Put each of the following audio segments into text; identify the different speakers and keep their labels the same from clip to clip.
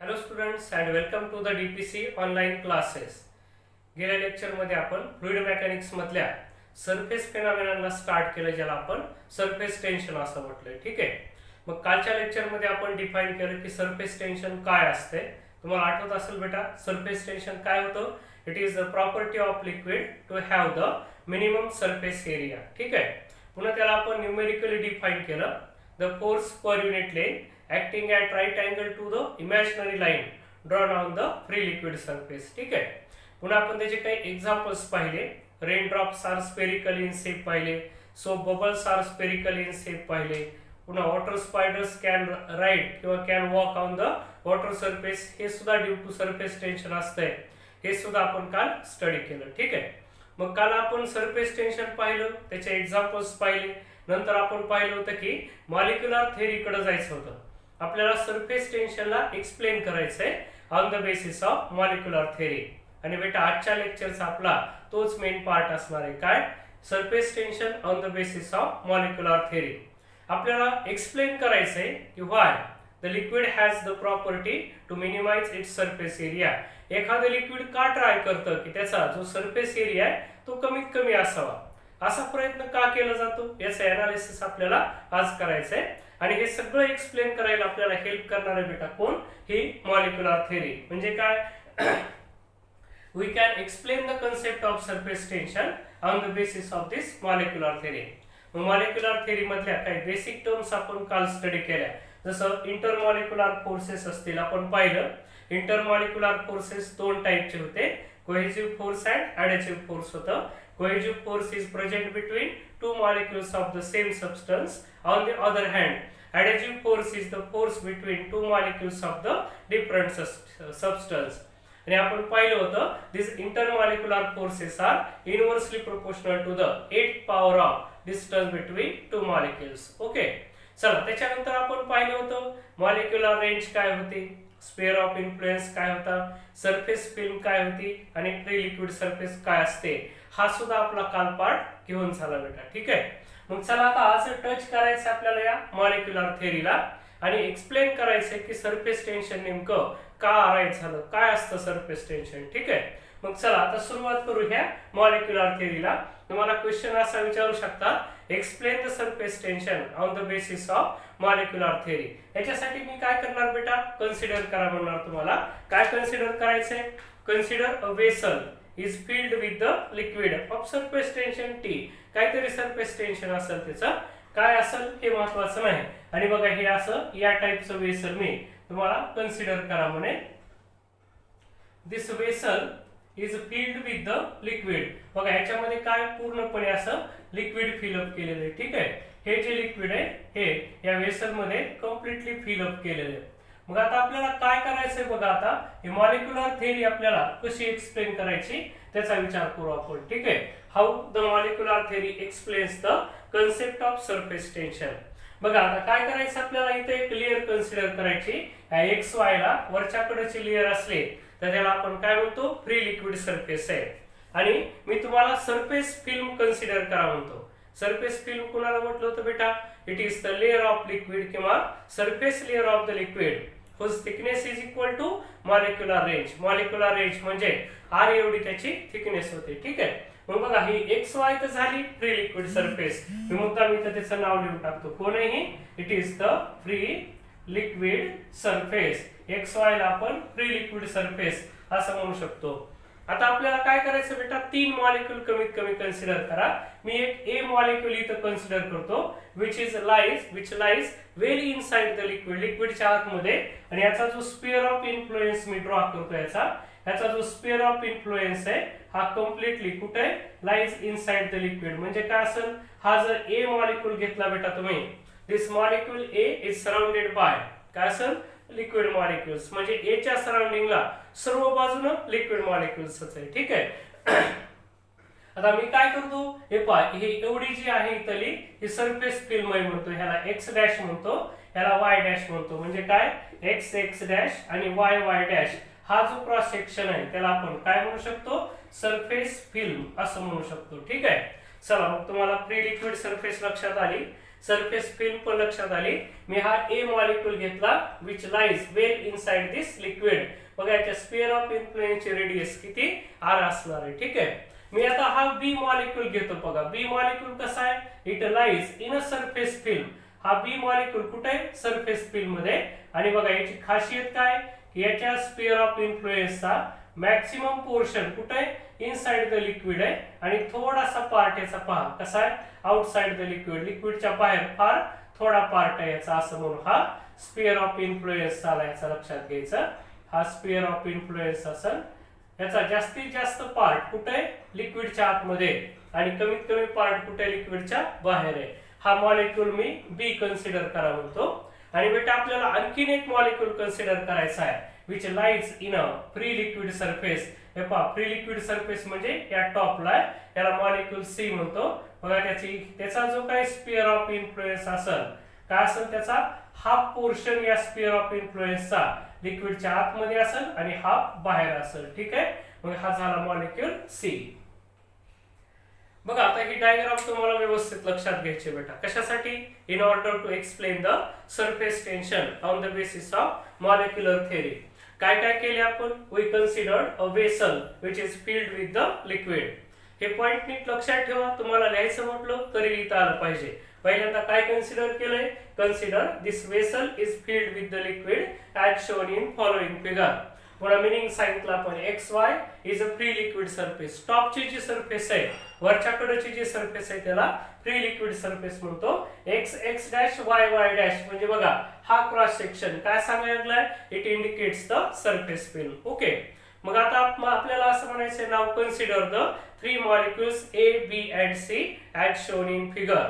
Speaker 1: Hello students and welcome to the DPC online classes. गेल्या लेक्चरमध्ये आपण फ्लुइड मेकॅनिक्स मधल्या सरफेस फेनॉमेनॉनला स्टार्ट केलं, ज्याला आपण सरफेस टेन्शन असं म्हटलंय. ठीक आहे. मग कालच्या लेक्चरमध्ये आपण डिफाईन केलं की सरफेस टेन्शन काय असते. तुम्हाला आठवत असेल बेटा, सरफेस टेन्शन काय होतं? It is the property of liquid to have the minimum surface area. ठीक आहे. पुन्हा त्याला आपण न्यूमेरिकली डिफाईन केलं, the force per unit length acting at right angle to the imaginary line drawn on the free liquid surface. ठीक आहे. पुन्हा आपण त्याचे काही एक्झाम्पल्स पाहिले. Rain drops are spherical in shape पाहिले, so bubbles are spherical in shape पाहिले. पुन्हा वॉटर स्पायडर्स कॅन राईड किंवा can walk on the water surface, हे सुद्धा ड्यू टू सरफेस टेन्शन असतंय. हे सुद्धा आपण काल स्टडी केलं. ठीक आहे. मग काल आपण सरफेस टेन्शन पाहिलं, त्याचे एक्झाम्पल्स पाहिले. नंतर आपण पाहिलं होतं की मॉलिक्युलर थेअरीकडे जायचं होतं. आपल्याला सरफेस टेन्शनला एक्सप्लेन करायचंय on the basis of molecular theory. आणि बेटा आजच्या लेक्चरचा आपला तोच मेन पार्ट असणार आहे. काय? Surface tension on the basis of molecular theory. आपल्याला एक्सप्लेन करायचंय की why the liquid has the property to minimise its surface area. एखादं लिक्विड का ट्राय करतं की त्याचा जो सरफेस एरिया आहे तो कमीत कमी असावा. असा प्रयत्न का केला जातो, याचं अनालिसिस आपल्याला आज करायचंय. आणि हे सगळं एक्सप्लेन करायला आपल्याला हेल्प करणार आहे बेटा कोण? ही मॉलिक्युलर थेअरी. म्हणजे काय? We can explain the concept of surface tension on the basis of this molecular theory. Molecular theory मधल्या काही बेसिक टर्म्स आपण काल स्टडी केल्या. जसं इंटरमॉलिक्युलर फोर्सेस असतील, आपण पाहिलं इंटरमॉलिक्युलर फोर्सेस दोन टाईपचे होते, कोहेसिव्ह फोर्स अँड ॲडेसिव्ह फोर्स होतं. Cohesive force is present between two molecules of the same substance. On the other hand, adhesive force is the force between two molecules of the different substance. आणि आपण पाहिलं होतं, these intermolecular forces are inversely proportional to the 8th power of distance between two molecules. Okay. चला, त्याच्यानंतर आपण पाहिलं होतं molecular range काय होती, स्फेअर ऑफ इन्फ्लुएन्स काय होता, सरफेस फिल्म काय होती आणि फ्री लिक्विड सरफेस काय असते. हा सुद्धा आपला काल पार्ट घेऊन झाला बेटा. ठीक आहे. मग चला आता आज टच करायचं आपल्याला या मॉलिक्युलर थेअरीला आणि एक्सप्लेन करायचंय की सरफेस टेन्शन नेमकं का अराईज झालं, काय असतं सरफेस टेन्शन. ठीक आहे. मग चला आता सुरुवात करू ह्या मॉलिक्युलर थेअरीला. तुम्हाला क्वेश्चन असा विचारू शकता, explain the surface tension on the basis of molecular theory. याच्यासाठी मी काय करणार बेटा, कन्सिडर करा म्हणणार तुम्हाला. काय कन्सिडर करायचंय? Consider a vessel is filled with the liquid of surface tension T. काहीतरी सरफेस टेन्शन असेल, त्याचं काय असेल हे महत्वाचं नाही. आणि बघा हे असं या टाईपचं वेसल मी तुम्हाला कन्सिडर करा म्हणे. This vessel is filled with the liquid. बघा याच्यामध्ये काय पूर्णपणे असं लिक्विड फिलअप केलेलं आहे. ठीक आहे. हे जे लिक्विड आहे हे या वेसल मध्ये कम्प्लिटली फिलअप केलेलं आहे. मग आता आपल्याला काय करायचंय बघा, आता ही मॉलिक्युलर थेअरी आपल्याला कशी एक्सप्लेन करायची त्याचा विचार करू आपण. ठीक आहे. How the molecular theory explains the concept of surface tension. बघा आता काय करायचं आपल्याला, इथे एक लेअर कन्सिडर करायची. एक्स वाय ला वरच्याकडेची लेअर असले तर त्याला आपण काय म्हणतो, फ्री लिक्विड सरफेस आहे. आणि मी तुम्हाला सरफेस फिल्म कन्सिडर करा म्हणतो. सरफेस फिल्म कुणाला म्हटलं होतं बेटा? It is the layer of liquid किंवा surface layer of the liquid whose thickness is equal to molecular range. molecular range म्हणजे R एवढी त्याची थिकनेस होते. ठीक आहे. मग बघा ही एक्स वाय तर झाली फ्री लिक्विड सरफेस. मी मुद्दाम इथं त्याचं नाव लिहून टाकतो. कोणही it is the free liquid surface. X Y ला आपण फ्री लिक्विड सरफेस असं म्हणू शकतो. आता आपल्याला काय करायचं बेटा, तीन मॉलिक्यूल कमीत कमी कन्सिडर करा. मी एक ए मॉलिक्यूल इथं कन्सिडर करतो, which lies very inside the liquid, लिक्विडच्या आतमध्ये. आणि याचा जो स्फिअर ऑफ इन्फ्लुएन्स मी ड्रॉ करतो, याचा जो स्फिअर ऑफ इन्फ्लुएन्स आहे हा कम्प्लिटली कुठे लाईज इनसाइड द लिक्विड. म्हणजे काय असेल, हा जर ए मॉलिक्यूल घेतला बेटा तुम्ही, this molecule A is surrounded by काय असेल, लिक्विड मॉलिक्युल्स. म्हणजे ए च्या सराउंडिंगला सर्व बाजूनं लिक्विड मॉलिक्युल्स आहे. ठीक आहे. आता मी काय करतो, हे पहा ही एवढी जी आहे इथली ही सरफेस फिल्म आहे म्हणतो. ह्याला एक्स डॅश म्हणतो, ह्याला वाय डॅश म्हणतो. म्हणजे काय, एक्स एक्स डॅश आणि वाय वाय डॅश हा जो क्रॉस सेक्शन आहे त्याला आपण काय म्हणू शकतो, सरफेस फिल्म असं म्हणू शकतो. ठीक आहे. चला मग तुम्हाला फ्री लिक्विड सरफेस लक्षात आली. सरफेस फिल्म पण लक्षात आली. मी हा ए मॉलिक्यूल घेतला which lies well inside this liquid. बघा याच्या स्फिअर ऑफ इन्फ्लुएन्सची रेडियस किती r असणार आहे. ठीक आहे. मी आता हा बी मॉलिक्यूल घेतो. बघा बी मॉलिक्यूल कसा आहे, it lies in a surface film. हा बी मॉलिक्यूल कुठे आहे, सरफेस फिल्म मध्ये. आणि बघा याची खासियत काय, की याच्या स्फिअर ऑफ इन्फ्लुएन्सचा मॅक्सिमम पोर्शन कुठे आहे, इनसाइड द लिक्विड आहे. आणि थोडासा पार्ट याचा पहा कसा आहे, आउटसाइड द लिक्विड. लिक्विडच्या बाहेर फार थोडा पार्ट आहे याचा, असं म्हणून हा स्फिअर ऑफ इन्फ्लुएन्स आला. याचा लक्षात घ्यायचं, हा स्फिअर ऑफ इन्फ्लुएन्स असेल. याचा जास्तीत जास्त पार्ट कुठे, लिक्विडच्या आतमध्ये, आणि कमीत कमी पार्ट कुठे, लिक्विडच्या बाहेर आहे. हा मॉलिक्यूल मी बी कन्सिडर करा म्हणतो. आणि बेटा आपल्याला आणखीन एक मॉलिक्यूल कन्सिडर करायचा आहे which lies in a free liquid surface. हे पहा फ्री लिक्विड सरफेस म्हणजे या टॉपला आहे, याला मॉलिक्यूल सी म्हणतो. बघा त्याचा जो काही स्फिअर ऑफ इन्फ्लुएन्स असेल, काय असेल त्याचा हाफ पोर्शन या स्फिअर ऑफ इन्फ्लुएन्सचा लिक्विडच्या आतमध्ये असेल आणि हाफ बाहेर असेल. ठीक आहे. मग हा झाला मॉलिक्यूल सी. बघा आता ही डायग्राम तुम्हाला व्यवस्थित लक्षात घ्यायची बेटा. कशासाठी, in order to explain the surface tension on the basis of molecular theory. काय काय केले आपण, we considered a vessel which is filled with the liquid. हे पॉइंट नीट लक्षात ठेवा. तुम्हाला लिहायचं म्हटलं तरी लिहिता आलं पाहिजे. पहिल्यांदा काय कन्सिडर केलंय, consider this vessel is filled with the liquid as shown in following figure. पुन्हा मिनिंग सांगितलं आपण, X Y is a free liquid surface. टॉपची जी सरफेस आहे, वरच्या कडेची जी सरफेस आहे त्याला फ्री लिक्विड सरफेस म्हणतो. X X dash Y Y dash म्हणजे बघा हा क्रॉस सेक्शन काय सांगायला लागलाय, it indicates the surface film. Okay. मग आता आपल्याला असं म्हणायचं, नाव consider the three molecules A B and C as shown in figure.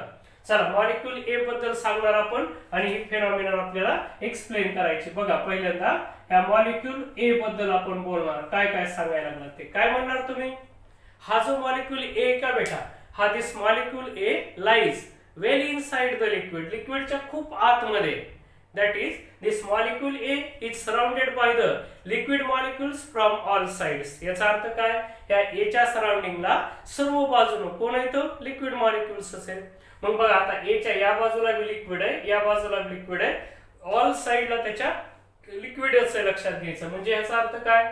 Speaker 1: चला मॉलिक्यूल ए बद्दल सांगणार आपण आणि ही फेनॉमिनन आपल्याला एक्सप्लेन करायची. बघा पहिल्यांदा या मॉलिक्यूल ए बद्दल आपण बोलणार. काय काय सांगायला लागणार ते काय म्हणणार तुम्ही, हा जो मॉलिक्यूल ए का बेटा, हा this molecule A lies well inside the liquid. लिक्विडच्या खूप आतमध्ये. that is this molecule A is surrounded by the liquid molecules from all sides. याचा अर्थ काय, या A च्या सराउंडिंगला सर्व बाजूने कोण आहे, तो लिक्विड मॉलिक्युल्स असेल. मग बघा आता A च्या या बाजूला बी लिक्विड आहे, या बाजूला बी लिक्विड आहे, ऑल साइडला त्याच्या लिक्विडच आहे. लक्षात घ्यायचं म्हणजे याचा अर्थ काय,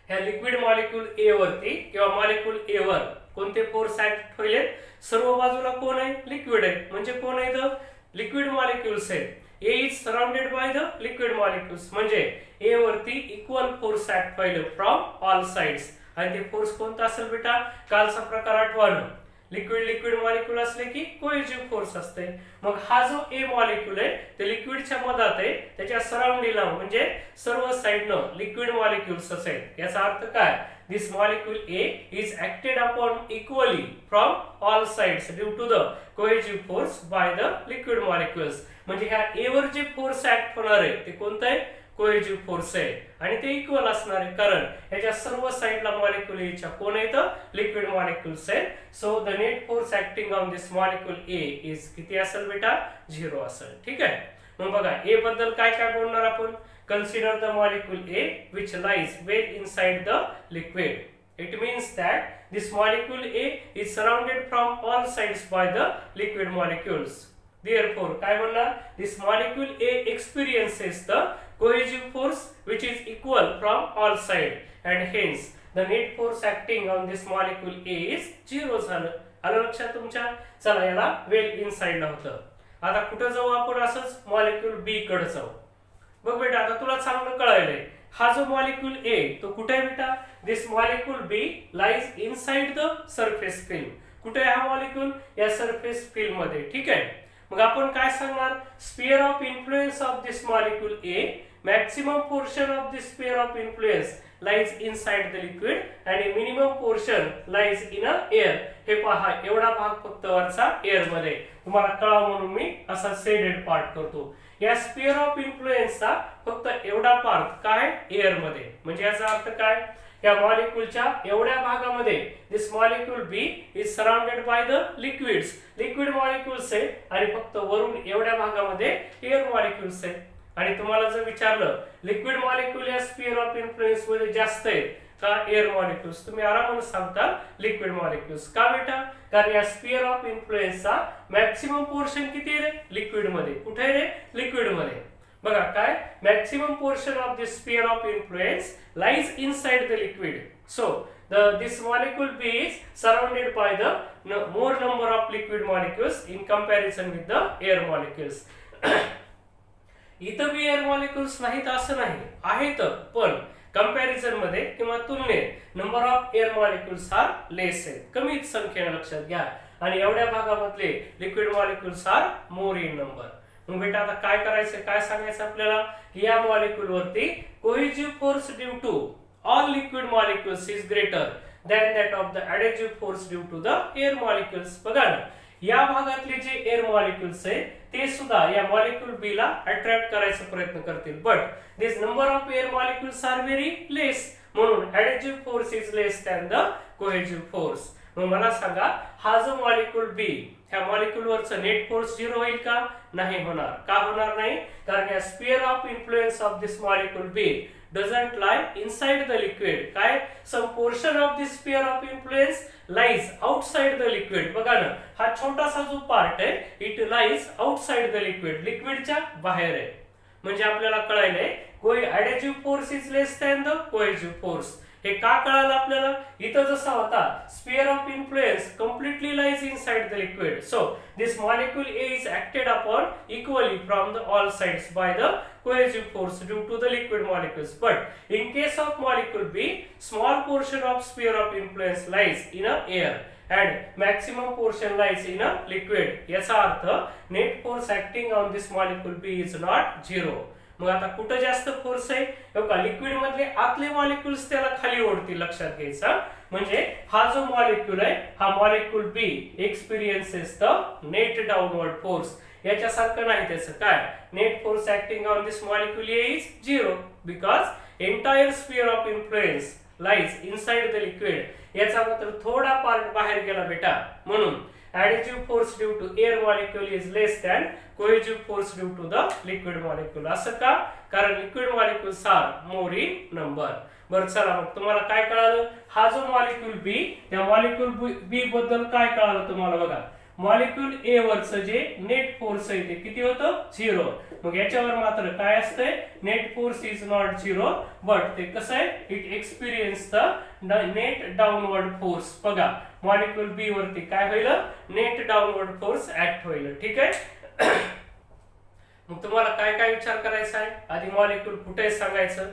Speaker 1: ह्या लिक्विड मॉलिक्यूल ए वरती किंवा मॉलिक्यूल ए वर कोणते फोर्स ऍक्ट होईल, सर्व बाजूला कोण आहे, लिक्विड आहे. म्हणजे कोण आहे, तर लिक्विड मॉलिक्युल्स आहे. A is surrounded by the liquid molecules म्हणजे A वरती इक्वल फोर्स ऍक्ट होईल फ्रॉम ऑल साइड्स. आणि ते फोर्स कोणता असेल बेटा, कालचा प्रकार आठवणं, लिक्विड लिक्विड मॉलिक्यूल असले की कोहेसिव्ह फोर्स असते. मग हा जो ए मॉलिक्यूल आहे ते लिक्विडच्या मधात आहे, त्याच्या सराउंडिंगला म्हणजे सर्व साइडनं लिक्विड मॉलिक्युल्स असेल. याचा अर्थ काय, this molecule A is acted upon equally from all sides due to the cohesive force by the liquid molecules. म्हणजे ह्या ए वर जे फोर्स ऍक्ट होणार आहे ते कोणतं आहे, कोहेसिव्ह फोर्स आहे. आणि ते इक्वल असणार आहे कारण याच्या सर्व साइडला मॉलिक्यूल एच्या कोण आहे, तर लिक्विड मॉलिक्युल्स आहे. So the net force acting on this molecule A is किती असेल बेटा, 0 असेल. ठीक आहे. मग बघा ए बद्दल काय काय बोलणार आपण, consider the molecule A which lies well inside the liquid. It means that this molecule A is surrounded from all sides by the liquid molecules. Therefore, काय म्हणणार, this molecule A experiences the cohesive force which is equal from all sides and hence the net force acting on this molecule A is 0 झालं. आलं लक्षात तुमच्या. चला याला वेल इनसाइडला होतं. आता कुठं जाऊ आपण, असंच मॉलिक्यूल बी कडे जाऊ. बघ बेटा आता तुला चांगलं कळायलंय, हा जो मॉलिक्यूल ए तो कुठे आहे बेटा, this molecule B lies inside the surface film. कुठे आहे हा मॉलिक्यूल, या सरफेस फिल्म मध्ये. ठीक आहे. मग आपण काय सांगणार, sphere of influence of this molecule A, maximum portion of this sphere of influence lies inside the liquid आणि minimum portion lies in a air. हे पहा एवढा भाग फक्त वरचा एअर मध्ये, तुम्हाला कळावं म्हणून मी असा शेडेड पार्ट करतो. या स्फिअर ऑफ इन्फ्लुएन्सचा फक्त एवढा पार्ट काय, एअर मध्ये. म्हणजे याचा अर्थ काय, या मॉलिक्यूलच्या एवढ्या भागामध्ये this molecule B is surrounded by the liquids, liquid molecules आहे आणि फक्त वरून एवढ्या भागामध्ये एअर मॉलिक्युल्स आहे. आणि तुम्हाला जर विचारलं लिक्विड मॉलिक्यूल या स्फिअर ऑफ इन्फ्लुएन्स मध्ये जास्त आहे का एअर मॉलिक्युल्स? तुम्ही आरामाने सांगता लिक्विड मॉलिक्युल्स. का बेटा? कारण या स्फिअर ऑफ इन्फ्लुएन्सचा मॅक्सिमम पोर्शन किती आहे रे? लिक्विड मध्ये. कुठे आहे रे? लिक्विड मध्ये. बघा काय, maximum portion of the sphere of influence lies inside the liquid. So this molecule B is surrounded by the more number of liquid molecules in comparison with the air molecules. इथं बी air molecules नाहीत असं नाही, आहेत, पण comparison मध्ये किंवा तुलनेत number of air molecules are less आहेत, कमीच संख्येने लक्षात घ्या. आणि एवढ्या भागामधले liquid molecules are more in number. मग बेटा आता काय करायचं, काय सांगायचं आपल्याला, की या मॉलिक्युल वरती cohesive force due to all liquid molecules is greater than that of the adhesive force due to the air molecules. बघा ना, या भागातले जे एअर मॉलिक्युल्स आहे ते सुद्धा या मॉलिक्युल बी ला अट्रॅक्ट करायचा प्रयत्न करतील, but this number of air molecules are very less, म्हणून adhesive force is less than the cohesive force. मग मला सांगा, हा जो मॉलिक्युल बी, ह्या मॉलिक्युल वरचं नेट फोर्स 0 होईल का? नाही होणार. का होणार नाही? कारण या sphere of influence of this molecule B doesn't lie inside the liquid. काय? some portion of the sphere of influence lies outside the liquid. बघा ना, हा छोटासा जो पार्ट आहे, it lies outside the liquid. लिक्विडच्या बाहेर आहे. म्हणजे आपल्याला कळायलंय, कोई adhesive force is less than the cohesive force. हे का कळालं आपल्याला? इथं जसा होता sphere of influence completely lies inside the liquid. So this molecule A is acted upon equally from the all sides by the cohesive force due to the liquid molecules. But in case of molecule B, small portion of sphere of influence lies in a air and maximum portion lies in a liquid. याचा अर्थ net force acting on this molecule B is not 0. मग आता कुठं जास्त force आहे? बघा, liquid मधले आतले मॉलिक्युल्स त्याला खाली ओढतील, लक्षात घ्यायचा. म्हणजे हा जो मॉलिक्युल आहे, हा molecule B experiences the net downward force. याच्यासारखं नाही त्याचं. काय? Net force acting on this molecule A is 0 because entire sphere of influence lies inside the liquid. याचा मात्र थोडा पार्ट बाहेर गेला बेटा, म्हणून adhesive force due to air molecule is less than cohesive force due to the liquid molecule. असं का? कारण liquid molecules are more in number. बरं, चला मग तुम्हाला काय कळालं? हा जो मॉलिक्युल बी, त्या मॉलिक्युल बी बद्दल काय कळालं तुम्हाला? बघा, मॉलिक्युल ए वरचं जे नेट फोर्स आहे ते किती होतं? 0. मग याच्यावर मात्र काय असतंय? Net force is not 0, but ते कसं आहे? It experience the net downward force. बघा, मॉलिक्युल बी वरती काय होईल? नेट डाउनवर्ड फोर्स ऍक्ट होईल. ठीक आहे. मग तुम्हाला काय काय विचार करायचा आहे? आधी मॉलिक्युल कुठे सांगायचं,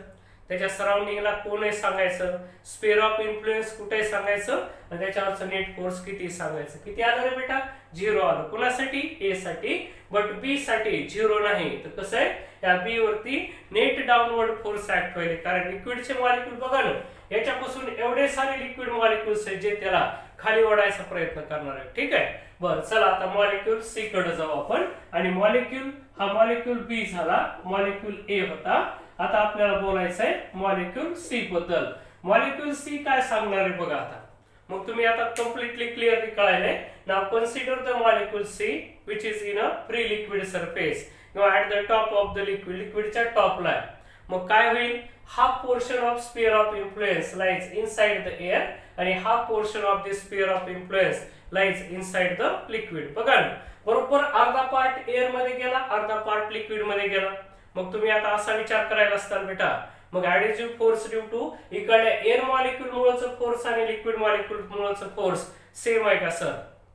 Speaker 1: त्याच्या सराउंडिंगला कोण आहे सांगायचं, स्फिअर ऑफ इन्फ्लुएन्स कुठे सांगायचं, आणि त्याच्यावरचं नेट फोर्स किती सांगायचं. किती आलं रे बेटा? 0 आलं. कुणासाठी? ए साठी. बट बी साठी 0 नाही. तर कसं आहे, या बी वरती नेट डाउनवर्ड फोर्स ऍक्ट होईल, कारण लिक्विडचे मॉलिक्युल बघा ना, याच्यापासून एवढे सारे लिक्विड मॉलिक्युल्स आहेत जे त्याला खाली ओढायचा प्रयत्न करणार आहे. ठीक आहे. बरं, चला आता मॉलिक्युल सी कडे जाऊ आपण. आणि मॉलिक्युल, हा मॉलिक्युल बी झाला, मॉलिक्युल ए होता. आता आपल्याला बोलायचं आहे मॉलिक्युल सी बद्दल. मॉलिक्युल सी काय सांगणार आहे बघा आता. मग तुम्ही आता कम्प्लिटली क्लिअरली कळायलंय. Now consider the molecule C which is in a free liquid surface किंवा at the top of the liquid, लिक्विडच्या टॉपला आहे. मग काय होईल? Half portion of sphere of influence lies inside the air आणि half portion of the sphere of influence lies inside the liquid. बघा ना, बरोबर अर्धा पार्ट एअर मध्ये गेला, अर्धा पार्ट लिक्विड मध्ये गेला. मग तुम्ही आता असा विचार करायला असताल बेटा, मग ऍडिटिव्ह फोर्स ड्यू टू इकडे एअर मॉलिक्युल मुळेचं फोर्स आणि लिक्विड मॉलिक्युल मुळेचं फोर्स सेम आहे का सर?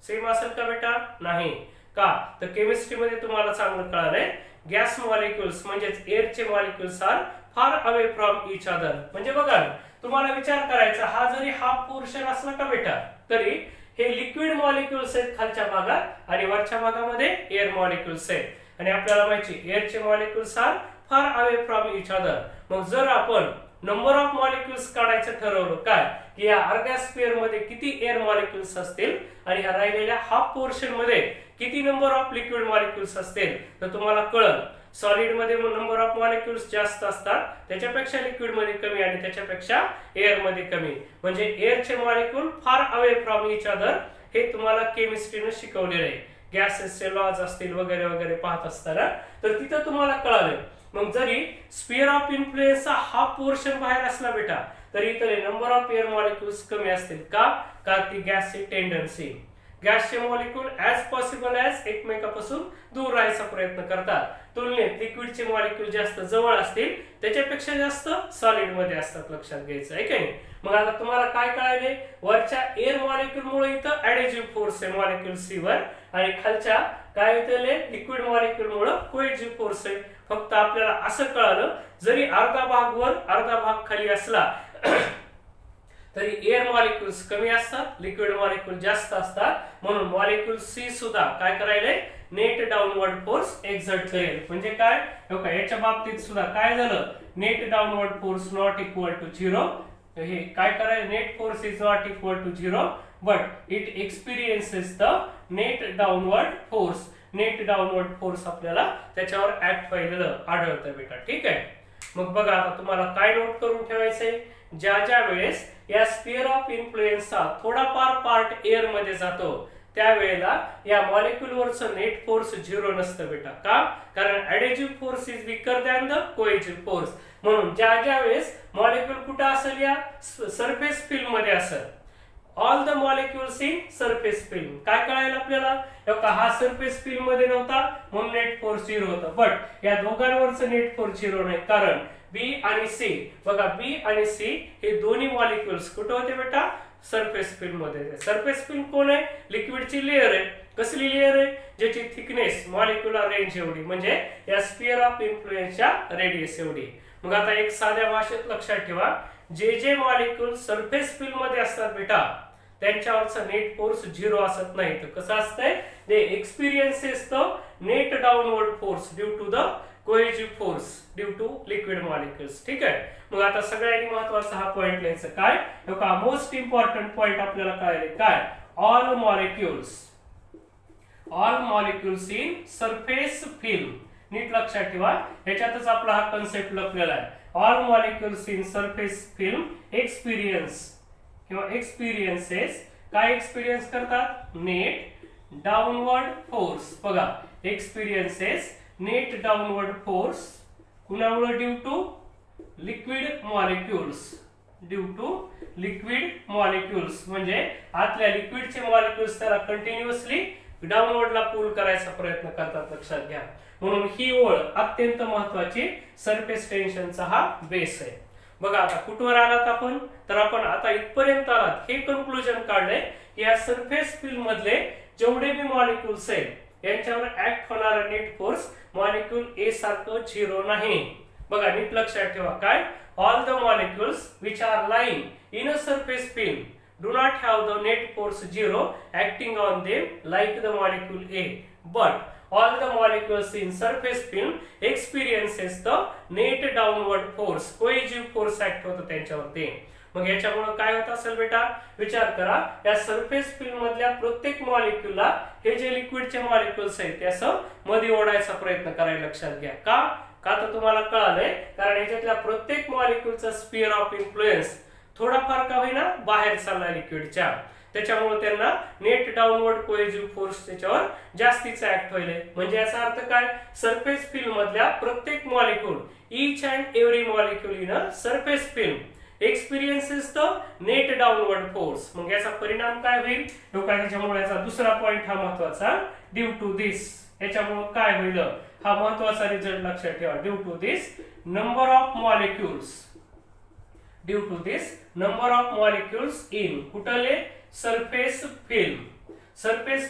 Speaker 1: सेम असेल का बेटा? नाही. का? तर केमिस्ट्री मध्ये तुम्हाला चांगलं कळालंय, गॅस मॉलिक्युल्स म्हणजेच एअरचे molecules are far away from each other. म्हणजे बघा ना, तुम्हाला विचार करायचा, हा जरी हाफ पोर्शन असला का बेटा, तरी हे लिक्विड मॉलिक्युल्स आहेत खालच्या भागात आणि वरच्या भागामध्ये एअर मॉलिक्युल्स आहेत. आणि आपल्याला माहिती एअरचे molecules are far away from each other. मग जर आपण नंबर ऑफ मॉलिक्युल्स काढायचं ठरवलं, काय की या अर्ध्या स्फिअर मध्ये किती एअर मॉलिक्युल्स असतील आणि ह्या राहिलेल्या हाफ पोर्शन मध्ये किती नंबर ऑफ लिक्विड मॉलिक्युल्स असतील, तर तुम्हाला कळलं सॉलिड मध्ये नंबर ऑफ मॉलिक्युल्स जास्त असतात, त्याच्यापेक्षा लिक्विड मध्ये कमी आणि त्याच्यापेक्षा एअर मध्ये कमी. म्हणजे एअरचे molecule far away from each other हे तुम्हाला केमिस्ट्रीने शिकवलेलं आहे. गॅसेसचे लॉज असतील वगैरे वगैरे पाहत असताना, तर तिथं तुम्हाला कळालं. मग जरी स्फिअर ऑफ इन्फ्लुएन्सचा हाफ पोर्शन बाहेर असला बेटा, तर इथे नंबर ऑफ एअर मॉलिक्युल्स कमी असतील का ती गॅसची टेंडन्सी, गॅसचे मॉलिक्यूल ऍज पॉसिबल ऍज एकमेकापासून दूर राहायचा प्रयत्न करतात, तुलनेत लिक्विडचे मॉलिक्यूल जास्त जवळ असतील त्याच्यापेक्षा जास्त सॉलिड मध्ये असतात, लक्षात घ्यायचं आहे की नाही. मग आता तुम्हाला काय कळाले, वरच्या एअर मॉलिक्यूल मुळे इथं ऍडेजिव्ह फोर्स आहे मॉलिक्यूल सी वर, आणि खालच्या काय होते लिक्विड मॉलिक्यूल मुळे कोएजिव्ह फोर्स आहे. फक्त आपल्याला असं कळालं जरी अर्धा भाग वर अर्धा भाग खाली असला तरी एअर मॉलिक्युल्स कमी असतात, लिक्विड मॉलिक्यूल जास्त असतात, म्हणून मॉलिक्यूल सी सुद्धा काय करायले नेट डाऊनवर्ड फोर्स एक्झर्ट करेल. म्हणजे काय याच्या बाबतीत सुद्धा काय झालं, net downward force not equal to 0. हे काय करायला, net force is not equal to 0 but it experiences the net downward force. Net downward force आपल्याला त्याच्यावर ऍक्ट व्हायला आढळतं बेटा, ठीक आहे. मग बघा आता तुम्हाला काय नोट करून ठेवायचंय, ज्या वेळेस या स्फिअर ऑफ इन्फ्लुएन्सचा थोडाफार पार्ट एअर मध्ये जातो त्यावेळेला या मॉलिक्यूल वरचं नेट फोर्स 0 नसतं बेटा. का, कारण adhesive force is weaker than the cohesive force. म्हणून ज्या वेळेस मॉलिक्यूल कुठं असेल, या सरफेस फिल्म मध्ये असेल, all the molecules in surface film. काय कळायला आपल्याला, हा सरफेस फिल्म मध्ये नव्हता म्हणून नेट फोर्स 0 होता, बट या दोघांवरचं नेट फोर्स 0 नाही, कारण बी आणि सी, बघा बी आणि सी हे दोन्ही मॉलिक्युल्स कुठे होते बेटा, सरफेस फिल्म मध्ये. सरफेस फिल्म कोण आहे, लिक्विडची लेअर आहे. कसली लेअर आहे, ज्याची थिकनेस मॉलिक्युलर रेंज एवढी, म्हणजे या स्फिअर ऑफ इन्फ्लुएन्सच्या रेडियस एवढी. मग आता एक साध्या भाषेत लक्षात ठेवा, जे मॉलिक्यूल सरफेस फिल्म मध्ये असतात बेटा त्यांच्यावरचा नेट फोर्स 0 असत नाही. तर कसं असतंय, they experiences the net downward force due to the cohesive force due to liquid molecules. ठीक आहे. मग आता सगळ्यांनी महत्वाचा हा पॉइंट लिहायचा काय, मोस्ट इम्पॉर्टंट पॉइंट आपल्याला कळले काय, all molecules in surface film. नीट लक्षात ठेवा, याच्यातच आपला हा कन्सेप्ट लपलेला आहे. All molecules in surface film experiences काय एक्सपिरियन्स करतात, नेट डाऊनवर्ड फोर्स. बघा एक्सपिरियन्सेस नेट डाऊनवर्ड फोर्स कुणामुळे, ड्यू टू लिक्विड मॉलिक्युल्स. म्हणजे आतल्या लिक्विडचे मॉलिक्युल्स त्याला कंटिन्युअसली डाऊनवर्डला पुल करायचा प्रयत्न करतात, लक्षात घ्या. म्हणून ही ओळ अत्यंत महत्वाची सरफेस टेन्शनचा हा बेस आहे. बघा आता कुठवर आलात आपण, तर आपण आता इथपर्यंत आलात, हे कन्क्लुजन काढलंय की या सरफेस फिल्म मधले जेवढे बी मॉलिक्युल्स आहेत यांच्यावर ऍक्ट होणारा नेट फोर्स मॉलिक्यूल ए सारखं 0 नाही. बघा नीट लक्षात ठेवा काय, all the molecules which are lying in a surface film do not have the net force 0 acting on them like the molecule A, but all the molecules in surface film experiences the net downward force, cohesive force act होतो त्यांच्यावरती. मग याच्यामुळे काय होत असेल बेटा, विचार करा, या सरफेस फिल्म मधल्या प्रत्येक मॉलिक्यूलला हे जे लिक्विडचे मॉलिक्युल्स आहेत ते असं मध्ये ओढायचा प्रयत्न करायला, लक्षात घ्या. का तर तुम्हाला कळालंय, कारण याच्यातल्या प्रत्येक मॉलिक्यूलचा स्फिअर ऑफ इन्फ्लुएन्स थोडाफार का होईना बाहेर चाललाय लिक्विडच्या, त्याच्यामुळे त्यांना नेट डाऊनवर्ड कोएजिव्ह फोर्स त्याच्यावर जास्तीचा ऍक्ट होईल. म्हणजे याचा अर्थ काय, सरफेस फिल्म मधल्या प्रत्येक molecule, each and every molecule in a surface film experiences the net downward force. मग याचा परिणाम काय होईल, त्याच्यामुळे याचा दुसरा पॉइंट हा महत्वाचा, ड्यू टू दिस. याच्यामुळे काय होईल, हा महत्वाचा रिझल्ट लक्षात ठेवा, due to this number of molecules in कुठले सरफेस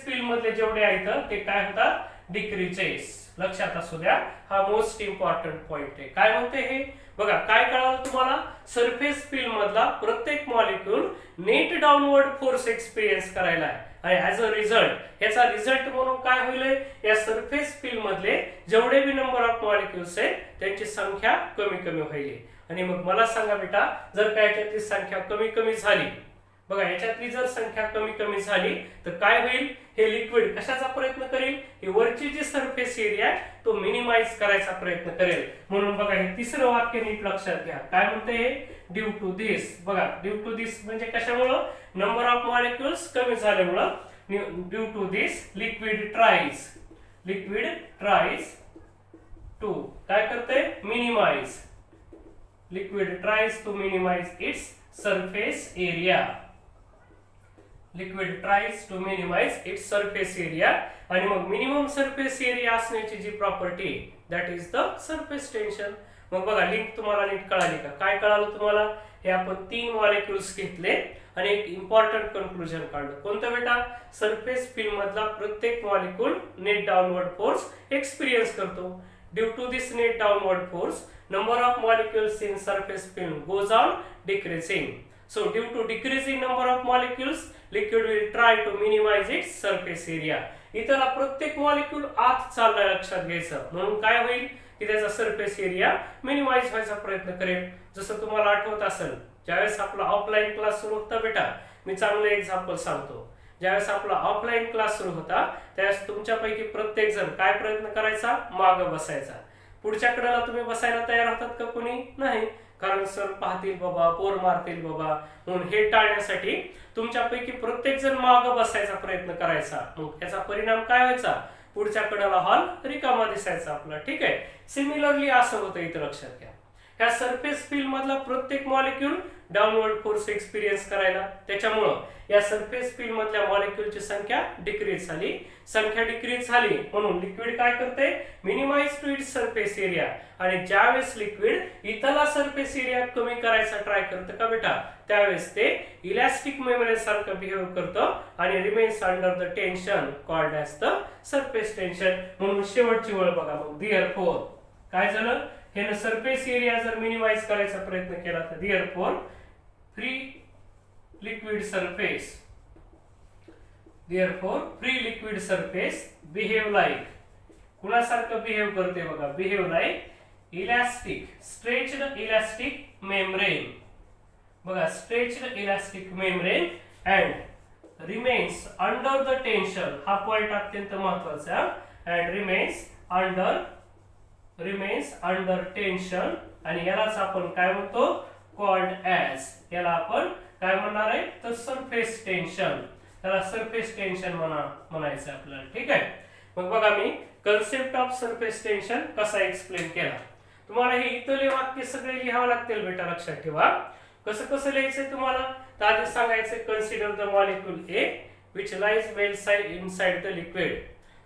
Speaker 1: फिल्म मधले जेवढे आहेत ते काय होतात, डिक्रीजेस. लक्षात असू द्या, हा मोस्ट इम्पॉर्टंट पॉइंट आहे. काय म्हणते हे, बघा काय कळालं तुम्हाला, सरफेस फिल्म मधला प्रत्येक molecule net downward force experience करायला आहे, आणि ऍज अ रिझल्ट याचा रिझल्ट म्हणून काय होईल, या सरफेस फिल्म मधले जेवढे बी नंबर ऑफ मॉलिक्युल्स आहेत त्यांची संख्या कमी होईल. आणि मग मला सांगा बेटा, जर का याच्यातली संख्या कमी झाली, बघा याच्यातली जर संख्या कमी झाली तर काय होईल, हे लिक्विड कशाचा प्रयत्न करेल, हे वरची जी सरफेस एरिया तो मिनिमाइज करायचा प्रयत्न करेल. म्हणून बघा हे तिसरं वाक्य नीट लक्षात घ्या, काय म्हणते हे, ड्यू टू दिस. बघा ड्यू टू दिस म्हणजे कशामुळं, नंबर ऑफ मॉलिक्युल्स कमी झाल्यामुळं. Due to this liquid tries to काय करते, minimise. Liquid tries to minimize its surface area. Liquid tries to minimise its surface area. आणि मग मिनिमम सरफेस एरिया असण्याची जी property that is the surface tension. मग बघा लिंक तुम्हाला नीट कळाली का? काय कळालं तुम्हाला? हे आपण 3 मॉलिक्युल्स घेतले आणि एक इम्पॉर्टंट कन्क्लुजन काढलं. कोणतं बेटा? सरफेस फिल्म मधला प्रत्येक molecule net downward force experience करतो. Due to this net downward force number of molecules in surface film goes on decreasing. So due to decreasing number of molecules, liquid will try to minimize its surface area. इथला प्रत्येक molecule आत चाललाय लक्षात घ्यायचं. म्हणून काय होईल की त्याचा सरफेस एरिया मिनिमाइज व्हायचा प्रयत्न करेल. जसं तुम्हाला आठवत असेल ज्यावेळेस आपला ऑफलाईन क्लास सुरू होता बेटा, मी चांगलं एक्झाम्पल सांगतो. ज्यावेळेस आपला ऑफलाईन क्लास सुरू होता त्यावेळेस तुमच्यापैकी प्रत्येक जण काय प्रयत्न करायचा? मागं बसायचा. पुढच्या कडेला तुम्ही बसायला तयार होतात का? कोणी नाही. कारण सर पाहतील बाबा, पोर मारतील बाबा, म्हणून हे टाळण्यासाठी तुमच्यापैकी प्रत्येक जण मागं बसायचा प्रयत्न करायचा. मग याचा परिणाम काय व्हायचा? पुढच्या कडेला हॉल रिकामा दिसायचा आपला. ठीक आहे. सिमिलरली असं होतं इथं लक्षात घ्या. ह्या सरफेस फील्ड मधला प्रत्येक मॉलिक्यूल डाउनवर्ड फोर्स एक्सपिरियन्स करायला, त्याच्यामुळं या सरफेस फील्ड मधल्या मॉलिक्यूलची संख्या डिक्रीज झाली. संख्या डिक्रीज झाली म्हणून लिक्विड काय करते? Minimise to its surface area. आणि ज्यावेळेस लिक्विड इथला सरफेस एरिया कमी करायचा ट्राय करतं का बेटा, त्यावेळेस ते इलास्टिक मेम्ब्रेन सारखं बिहेव करतं आणि remains under the tension called as the surface tension. म्हणून शेवटची वळ बघा मग. देअरफॉर काय झालं? हे सरफेस एरिया जर मिनिमाइज करायचा प्रयत्न केला तर therefore free liquid surface, therefore free liquid surface behave like, कुणासारखं बिहेव करते बघा? Behave like elastic, stretched elastic membrane. बघा, stretched elastic membrane and remains under the tension. हा पॉइंट अत्यंत महत्वाचा. And remains under tension. आणि यालाच आपण काय म्हणतो? Called as. याला आपण काय म्हणणार आहे? तर सरफेस टेन्शन. त्याला सरफेस टेन्शन म्हणायचं आपल्याला. ठीक आहे. मग बघा मी कन्सेप्ट ऑफ सरफेस टेन्शन कसा एक्सप्लेन केला. तुम्हाला हे इथले वाक्य सगळे लिहावं लागतील बेटा, लक्षात ठेवा. कसं कसं लिहायचंय तुम्हाला? तर आधी सांगायचं consider the molecule A which lies well inside the liquid.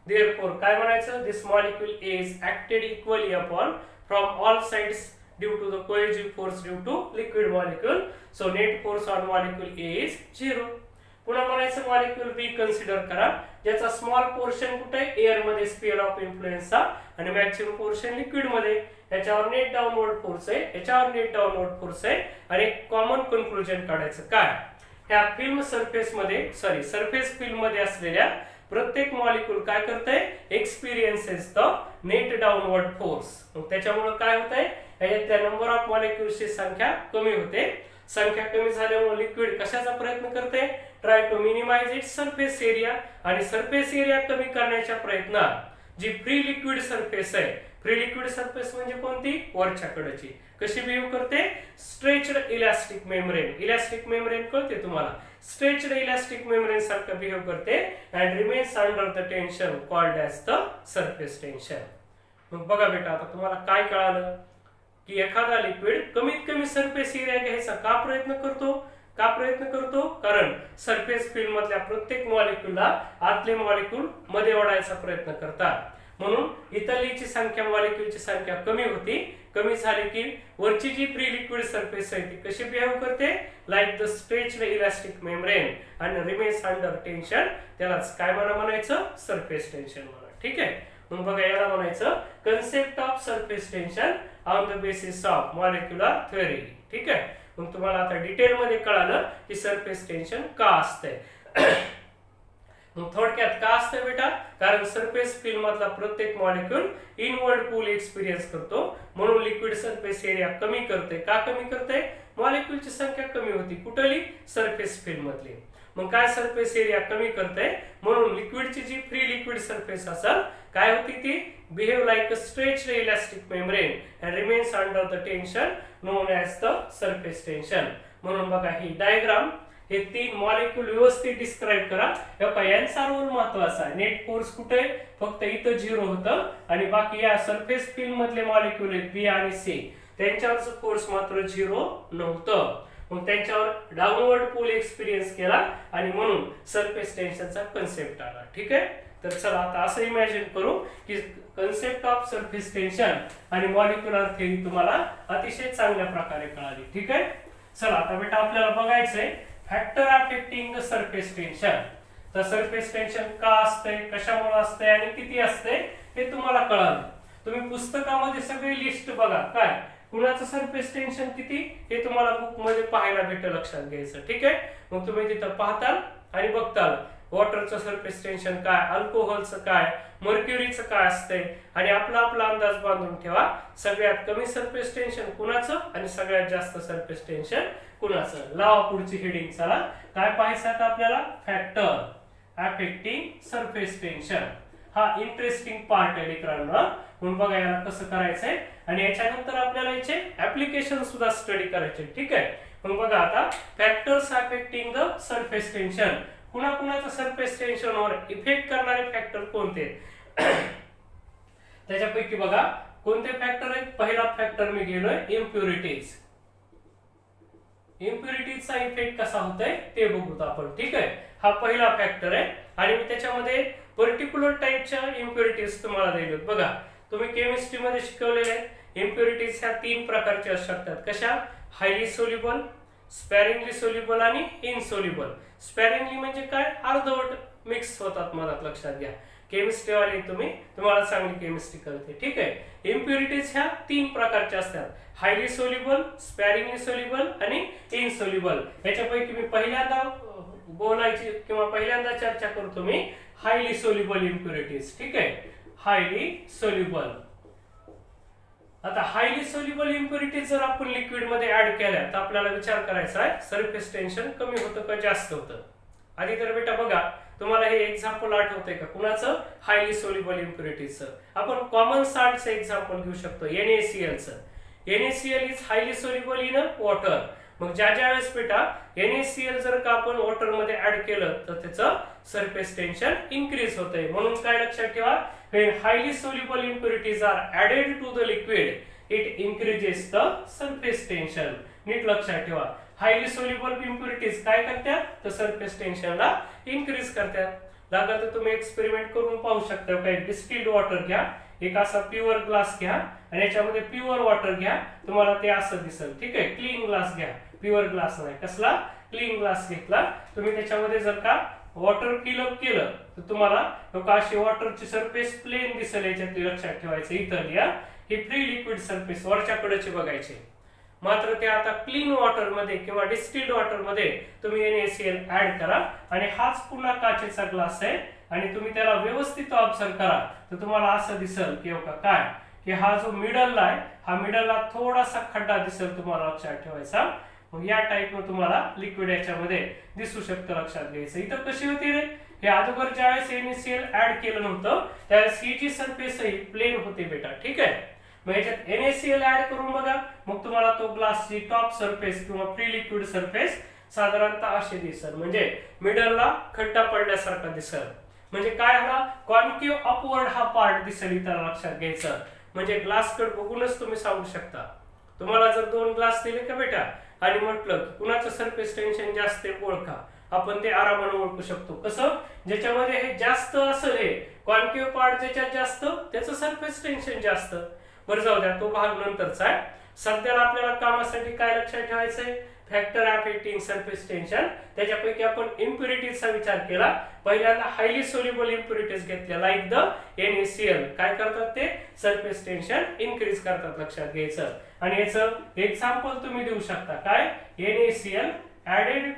Speaker 1: Therefore काय म्हणायचं? दिस molecule A is acted equally upon from all sides due to the cohesive force due to liquid molecule. So net force on molecule A is 0. पुन्हा म्हणायचं molecule B consider करा ज्याचा small portion कुठे आहे? Air मध्ये, sphere of इन्फ्लुएन्सचा, आणि maximum portion liquid मध्ये. याच्यावर नेट डाउनवर्ड फोर्स आहे, याच्यावर नेट डाउनवर्ड फोर्स आहे. आणि कॉमन कन्क्लुजन काढायचं काय? ह्या फिल्म सरफेस मध्ये सरफेस फिल्म मध्ये असलेल्या प्रत्येक मॉलिक्यूल काय करते? Experiences the net downward force. त्याच्यामुळे काय होतंय? याच्यातल्या नंबर ऑफ मॉलिक्यूल्सची संख्या कमी होते. संख्या कमी झाल्यामुळे लिक्विड कशाचा प्रयत्न करते? Try to minimise its surface area. आणि सरफेस एरिया कमी करण्याच्या प्रयत्नात जी फ्री लिक्विड सरफेस आहे, फ्री लिक्विड सरफेस म्हणजे कोणती? वरच्या कडेची. कशी बिहेव करते? Stretched elastic membrane. Elastic membrane कळते तुम्हाला? स्ट्रेच्ड इलास्टिक मेम्ब्रेन सारखं बिहेव करते and remains under the tension called as the surface tension. मग बघा बेटा, आता तुम्हाला काय कळालं की एखादा लिक्विड कमीत कमी सरफेस एरिया घ्यायचा का प्रयत्न करतो? कारण सरफेस फिल्म मधल्या प्रत्येक मॉलिक्यूलला आतले मॉलिक्यूल मध्ये ओढायचा प्रयत्न करतात. म्हणून इथलीची संख्या, मॉलिक्यूलची संख्या कमी होती. कमी झाली की वरची जी फ्री लिक्विड सरफेस आहे ती कशी बिहेव करते? Like the stretched elastic membrane आणि रिमेन्स अंडर टेन्शन. त्यालाच काय म्हणायचं? सरफेस टेन्शन म्हणा. ठीक आहे. मग बघा, याला म्हणायचं concept of surface tension on the basis of molecular theory. ठीक आहे. मग तुम्हाला आता डिटेल मध्ये कळालं की सरफेस टेन्शन का असतंय. मग थोडक्यात का असतं बेटा? कारण सरफेस फिल्म मधला प्रत्येक मॉलिक्यूल इनवर्ड पूल एक्सपिरियन्स करतो. म्हणून लिक्विड सरफेस एरिया कमी करते. का कमी करते? मॉलिक्यूलची संख्या कमी होती. कुठली? सरफेस फिल्म मधली. मग काय सरफेस एरिया कमी करते? म्हणून लिक्विडची जी फ्री लिक्विड सरफेस असेल काय होती ती? Behave like a stretched elastic membrane and remains under the tension non as the surface tension. म्हणून बघा ही डायग्राम, हे 3 मॉलिक्यूल व्यवस्थित डिस्क्राइब करा. यांचा रोल महत्वाचा आहे. नेट फोर्स कुठे? फक्त इथं 0 होतं आणि बाकी या सरफेस फिल्म मधले मॉलिक्यूल आहेत B आणि C, त्यांच्यावरचं फोर्स मात्र 0 नव्हतं. मग त्यांच्यावर डाऊनवर्ड पुल एक्सपिरियन्स केला आणि म्हणून सरफेस टेन्शनचा कन्सेप्ट आला. ठीक आहे. तर चला आता असं इमॅजिन करू की कन्सेप्ट ऑफ सरफेस टेन्शन आणि मॉलिक्युलर थेअरी तुम्हाला अतिशय चांगल्या प्रकारे कळाली. ठीक आहे. चला आता बेटा आपल्याला बघायचंय factor affecting the surface tension. तर सरफेस टेन्शन का असते, कशामुळे असते आणि किती असते हे तुम्हाला कळालं. तुम्ही पुस्तकामध्ये सगळी लिस्ट बघा, काय कुणाचं सरफेस टेन्शन किती हे तुम्हाला बुक मध्ये पाहायला भेटेल, लक्षात घ्यायचं. ठीक आहे. मग तुम्ही तिथं पाहताल आणि बघताल वॉटरचं सरफेस टेन्शन काय, अल्कोहोलचं काय, मर्क्युरीचं काय असतंय आणि आपला अंदाज बांधून ठेवा. सगळ्यात कमी सरफेस टेन्शन कुणाचं आणि सगळ्यात जास्त सरफेस टेन्शन कुणाचं. लावा पुढची हेडिंग. चला काय पाहायचं आता आपल्याला, फॅक्टर अफेक्टिंग सरफेस टेन्शन. हा इंटरेस्टिंग पार्ट आहे मित्रांनो. म्हणून बघा याला कसं करायचंय आणि याच्यानंतर आपल्याला याचे ऍप्लिकेशन सुद्धा स्टडी करायचे. ठीक आहे. मग बघा आता factors affecting the surface tension. कुणाकुणाचं सरफेस टेन्शनवर इफेक्ट करणारे फॅक्टर कोणते त्याच्यापैकी बघा कोणते फॅक्टर आहेत. पहिला फॅक्टर मी गेलोय इम्प्युरिटीज. इम्प्युरिटीजचा इफेक्ट कसा होतोय ते बघूत आपण. ठीक आहे. हा पहिला फॅक्टर आहे आणि मी त्याच्यामध्ये पर्टिक्युलर टाइपच्या इम्प्युरिटीज तुम्हाला दिलेत. बघा तुम्ही केमिस्ट्री मध्ये शिकवलेले आहेत इम्प्युरिटीज ह्या 3 प्रकारच्या असू शकतात. कशा, हायली सोल्युबल, स्पॅरिंगली सोल्युबल आणि इनसोल्युबल. स्पॅरिंगली म्हणजे काय, अर्धवट मिक्स होतात मधात, लक्षात घ्या. केमिस्ट्री वाले तुम्हाला चांगली केमिस्ट्री कळते. ठीक आहे. इम्प्युरिटीज ह्या 3 प्रकारच्या असतात, हायली सोल्युबल, स्पॅरिंगली सोल्युबल आणि इनसोल्युबल. याच्यापैकी मी पहिल्यांदा बोलायची किंवा पहिल्यांदा चर्चा करतो मी हायली सोल्युबल इम्प्युरिटीज. ठीक आहे. Highly soluble. आता हायली सोल्युबल इम्प्युरिटीज जर आपण लिक्विड मध्ये ऍड केल्या तर आपल्याला विचार करायचा आहे सरफेस टेन्शन कमी होतं का जास्त होतं. आधी तर बेटा बघा तुम्हाला हे एक्झाम्पल आठवतंय का कुणाचं, हायली सोल्युबल इम्प्युरिटीजचं. आपण कॉमन सॉल्टचं एक्झाम्पल घेऊ शकतो, NaClचं. NaCl is highly soluble in water. मग ज्या वेळेस बेटा NaCl जर का आपण वॉटर मध्ये ऍड केलं तर त्याचं सरफेस टेन्शन इन्क्रीज होतंय. म्हणून काय लक्षात ठेवा, when highly soluble impurities are added to the liquid it increases the surface tension. नीट लक्षात ठेवा, हायली सोल्युबल इम्प्युरिटीज काय करतात तर सरफेस टेन्शनला इन्क्रीज करतात. लागलं तर तुम्ही एक्सपेरिमेंट करून पाहू शकता. काही डिस्टिल्ड वॉटर घ्या, एक असा प्युअर ग्लास घ्या आणि याच्यामध्ये प्युअर वॉटर घ्या, तुम्हाला ते असं दिसेल. ठीक आहे. क्लीन ग्लास घ्या, प्युअर ग्लास नाही, कसला क्लीन ग्लास घेतला तुम्ही, त्याच्यामध्ये जर का वॉटर फिल अप केलं तर तुम्हाला अशी वॉटरची सरफेस प्लेन दिसेल. याच्यात लक्षात ठेवायचं, इथं लिहा ही फ्री लिक्विड सरफेस वरच्या कडेचे बघायचे. मात्र ते आता क्लीन वॉटर मध्ये किंवा डिस्टिल्ड वॉटर मध्ये तुम्ही NaCl ऍड करा आणि हाच पुन्हा काचेचा ग्लास आहे आणि तुम्ही त्याला व्यवस्थित ऑब्झर्व करा तर तुम्हाला असं दिसेल की काय की हा जो मिडलला आहे हा मिडलला थोडासा खड्डा दिसेल, तुम्हाला लक्षात ठेवायचा. मग या टाइपनं तुम्हाला लिक्विड याच्यामध्ये दिसू शकतं, लक्षात घ्यायचं. इथं कशी होती रे, हे अगोदर ज्यावेळेस NaCl ऍड केलं नव्हतं त्यावेळेस ही जी सरफेस आहे प्लेन होती बेटा. ठीक आहे. मग याच्यात NaCl ऍड करून बघा, मग तुम्हाला तो ग्लासची टॉप सरफेस किंवा फ्री लिक्विड सरफेस साधारणतः अशी दिसेल, म्हणजे मिडलला खड्डा पडल्यासारखा दिसेल. म्हणजे काय हा कॉन्केव्ह अपवर्ड हा पार्ट दिसेल, इथं लक्षात घ्यायचं. म्हणजे ग्लास कड बघूनच तुम्ही सांगू शकता. तुम्हाला जर 2 ग्लास दिले का बेटा आणि म्हटलं की कुणाचं सरफेस टेन्शन जास्त आहे ओळखा, आपण ते आरामाने ओळखू शकतो. कसं, ज्याच्यामध्ये हे जास्त असेल, हे कॉन्केव्ह पार्ट ज्याच्यात जास्त त्याचं सरफेस टेन्शन जास्त. बरं जाऊ द्या, तो भाग नंतरचा आहे. सध्याला आपल्याला कामासाठी काय लक्षात ठेवायचंय, फॅक्टर अफेक्टिंग सरफेस टेन्शन. त्याच्यापैकी आपण इम्प्युरिटीजचा विचार केला. पहिल्यांदा हायली सोल्युबल इम्प्युरिटीज घेतल्या लाईक द NaCl. काय करतात ते सरफेस टेन्शन इन्क्रीज करतात, लक्षात घ्यायचं. आणि याचं एक्झाम्पल तुम्ही देऊ शकता, काय NaCl ऍडेड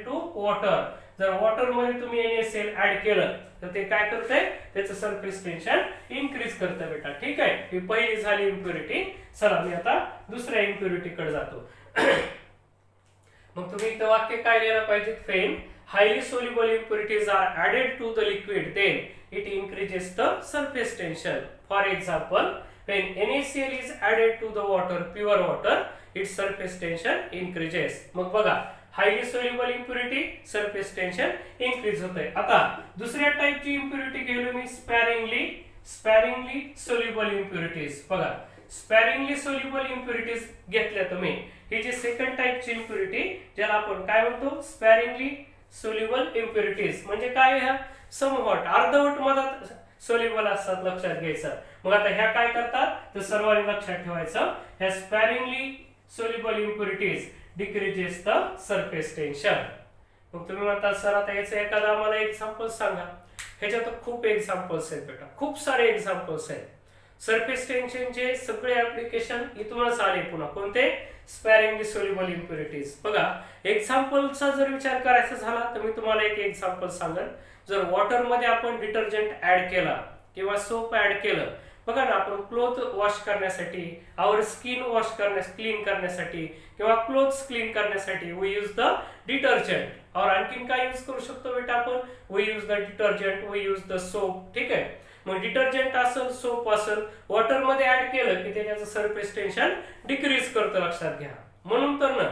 Speaker 1: टू वॉटर. जर वॉटर मध्ये तुम्ही NaCl ऍड केलं तर ते काय करतंय, त्याचं सरफेस टेन्शन इन्क्रीज करतं बेटा. ठीक आहे. ही पहिली झाली इम्प्युरिटी. चला मी आता दुसऱ्या इम्प्युरिटी कडे जातो. मग तुम्ही इथं वाक्य काय लिहायला पाहिजे, when highly soluble impurities are added to the liquid then it increases the surface tension. For example, when NaCl is added to the water, pure water, its surface tension increases. मग बघा highly soluble impurity surface tension increase होतंय. आता दुसऱ्या टाइपची impurity घेऊन मी स्पॅरिंगली soluble impurities. बघा स्पॅरिंगली soluble impurities घेतल्या तुम्ही, ही जी second टाइपची impurity ज्याला आपण काय म्हणतो स्पॅरिंगली सोल्युबल इम्प्युरिटीज, म्हणजे काय ह्या समवट अर्धवट मधात सोल्युबल असतात लक्षात घ्यायचं. मग आता ह्या काय करतात तर सर्वांनी लक्षात ठेवायचं, ह्या sparingly soluble impurities decreases the surface tension. मग तुम्ही म्हणता सर आता याचं एखादा आम्हाला एक्झाम्पल सांगा. ह्याच्यात खूप एक्झाम्पल्स आहेत बेटा, खूप सारे एक्झाम्पल्स आहेत. सरफेस टेन्शनचे सगळे ऍप्लिकेशन इथूनच आले. पुन्हा कोणते स्पॅरिंगली सोल्युबल इम्प्युरिटीज. बघा एक्झाम्पलचा जर विचार करायचा झाला तर मी तुम्हाला एक एक्झाम्पल सांगेन. जर वॉटर मध्ये आपण डिटर्जंट ऍड केला किंवा सोप ऍड केलं, बघा ना आपण क्लोथ वॉश करण्यासाठी, आवर स्किन वॉश क्लीन करण्यासाठी किंवा क्लोथ्स क्लीन करण्यासाठी वी यूज द डिटर्जंट. और आणखीन काय यूज करू शकतो बेटा आपण, we use the detergent, we use the soap. ठीक आहे. मग डिटर्जंट असेल सोप असेल वॉटर मध्ये ऍड केलं की त्याचं सरफेस टेन्शन डिक्रीज करतं लक्षात घ्या. म्हणून तर ना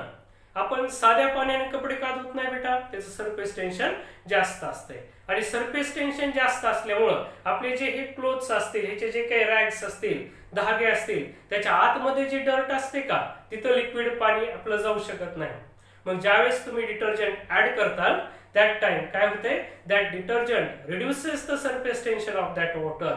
Speaker 1: आपण साध्या पाण्याने कपडे का धुत नाही बेटा, त्याचं सरफेस टेन्शन जास्त असतंय. आणि सरफेस टेन्शन जास्त असल्यामुळं आपले जे हे क्लोथ्स असतील, ह्याचे जे काही रॅग्स असतील, धागे असतील, त्याच्या आतमध्ये जे डर्ट असते का तिथं लिक्विड पाणी आपलं जाऊ शकत नाही. मग ज्यावेळेस तुम्ही डिटर्जंट ऍड करताल दॅट टाइम काय होते, that detergent reduces the surface tension of that water.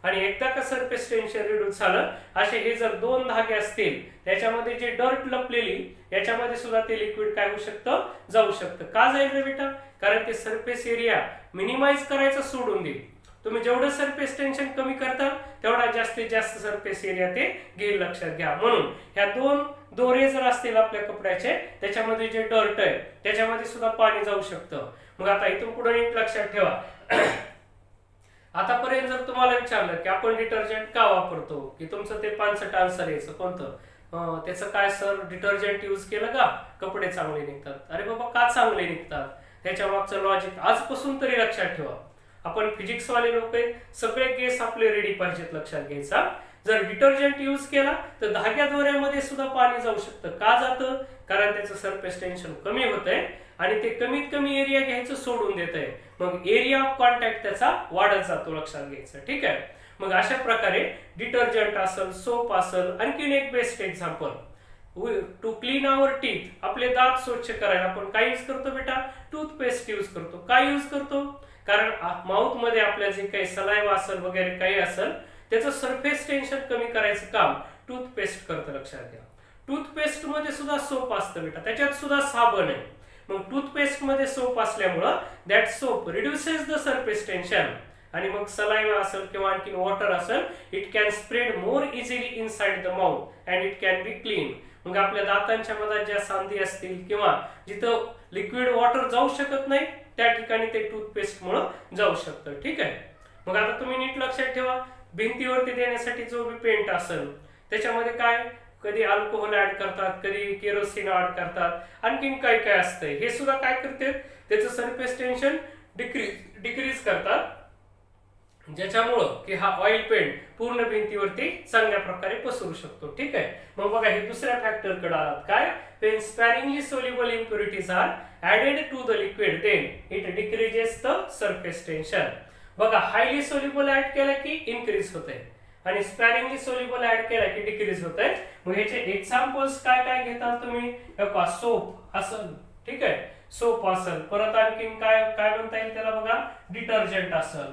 Speaker 1: आणि एकदा का सरफेस टेन्शन रिड्यूस झालं, असे हे जर दोन धागे असतील त्याच्यामध्ये जे डर्ट लपलेली याच्यामध्ये सुद्धा ते लिक्विड काय होऊ शकतं, जाऊ शकतं. का जाईल रे बेटा, कारण ते सरफेस एरिया मिनिमाइज करायचं सोडून देईल. तुम्ही जेवढं सरफेस टेन्शन कमी करताल तेवढा जास्तीत जास्त सरफेस एरिया ते घेईल लक्षात घ्या. म्हणून ह्या दोन दोरे जर असतील आपल्या कपड्याचे त्याच्यामध्ये जे डर्ट आहे त्याच्यामध्ये सुद्धा पाणी जाऊ शकतं. मग आता इथून पुढे नीट लक्षात ठेवा. आतापर्यंत जर तुम्हाला विचारलं की आपण डिटर्जंट का वापरतो, की तुमचं ते पानसट आन्सर यायचं कोणतं, त्याचं काय सर डिटर्जंट यूज केलं का कपडे चांगले निघतात. अरे बाबा का चांगले निघतात, त्याच्या मागचं लॉजिक आजपासून तरी लक्षात ठेवा. आपण फिजिक्स वाले लोक सगळे केस आपले रेडी पाहिजेत लक्षात घ्यायचा. जर डिटर्जंट यूज केला तर धाग्या दोऱ्यामध्ये सुद्धा पाणी जाऊ शकतं. का जातं, कारण त्याचं सरफेस टेन्शन कमी होतंय आणि ते कमीत कमी एरिया घ्यायचं सोडून देत आहे. मग एरिया ऑफ कॉन्टॅक्ट त्याचा वाढत जातो लक्षात घ्यायचं. ठीक आहे. मग अशा प्रकारे डिटर्जंट असेल, सोप असेल. आणखीन एक best example, to clean our teeth, आपले दात स्वच्छ करायला आपण काय यूज करतो बेटा, टूथपेस्ट यूज करतो. काय यूज करतो, कारण माउथ मध्ये आपल्या जे काही सलाइवा असेल वगैरे काही असेल त्याचं सरफेस टेन्शन कमी करायचं काम टूथपेस्ट करतं लक्षात घ्या. टूथपेस्ट मध्ये सुद्धा सोप असतं बेटा, त्याच्यात सुद्धा साबण आहे. मग टूथपेस्ट मध्ये सोप असल्यामुळं that soap reduces the surface tension. आणि मग सलाइवा असेल किंवा आणखी वॉटर असेल, it can spread more easily inside the mouth and it can be clean. मग आपल्या दातांच्या मधात ज्या सांधी असतील किंवा जिथं लिक्विड वॉटर जाऊ शकत नाही त्या ठिकाणी ते टूथपेस्ट मुळे जाऊ शकतं. ठीक आहे. मग आता तुम्ही नीट लक्षात ठेवा, भिंतीवरती देण्यासाठी जो बी पेंट असेल त्याच्यामध्ये काय कधी अल्कोहोल ऍड करतात, कधी केरोसिन ऍड करतात, आणखीन काय काय असतंय, हे सुद्धा काय करते त्याचं सरफेस टेन्शन डिक्रीज करतात, ज्याच्यामुळं की हा ऑइल पेंट पूर्ण भिंतीवरती चांगल्या प्रकारे पसरू शकतो. ठीक आहे. मग बघा हे दुसऱ्या फॅक्टर कडे आलात काय, when sparingly soluble impurities are added to the liquid then it decreases the surface tension. बघा हायली सोल्युबल ऍड केला की इन्क्रीज होते आणि स्पॅरिंगली सोल्युबल ऍड केला की डिक्रीज होते. मग ह्याचे एक्झाम्पल्स काय काय घेतात तुम्ही, सोप असेल, ठीक आहे, सोप असेल, परत आणखीन काय काय म्हणता येईल त्याला बघा, डिटर्जंट असेल,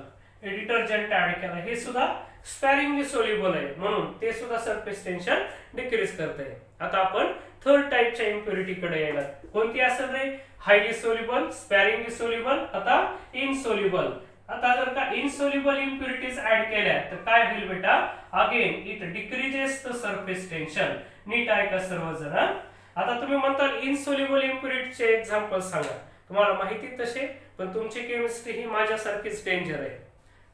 Speaker 1: डिटर्जंट ऍड केला हे सुद्धा स्पॅरिंगली सोल्युबल आहे म्हणून ते सुद्धा सरफेस टेन्शन डिक्रीज करते. आता आपण थर्ड टाइपच्या इम्प्युरिटी कडे येणार. कोणती असेल रे, हायली सोल्युबल, स्पॅरिंगली सोल्युबल, आता इनसोल्युबल. आता जर का इनसोल्युबल इम्प्युरिटीज ऍड केल्या तर काय होईल बेटा, again it decreases the surface tension. नीट आहे का सर्वजण. आता तुम्ही म्हणताल इनसोल्युबल इम्प्युरिटीचे एक्झाम्पल सांगा. तुम्हाला माहिती तसे, पण तुमची केमिस्ट्री ही माझ्यासारखीच डेंजर आहे.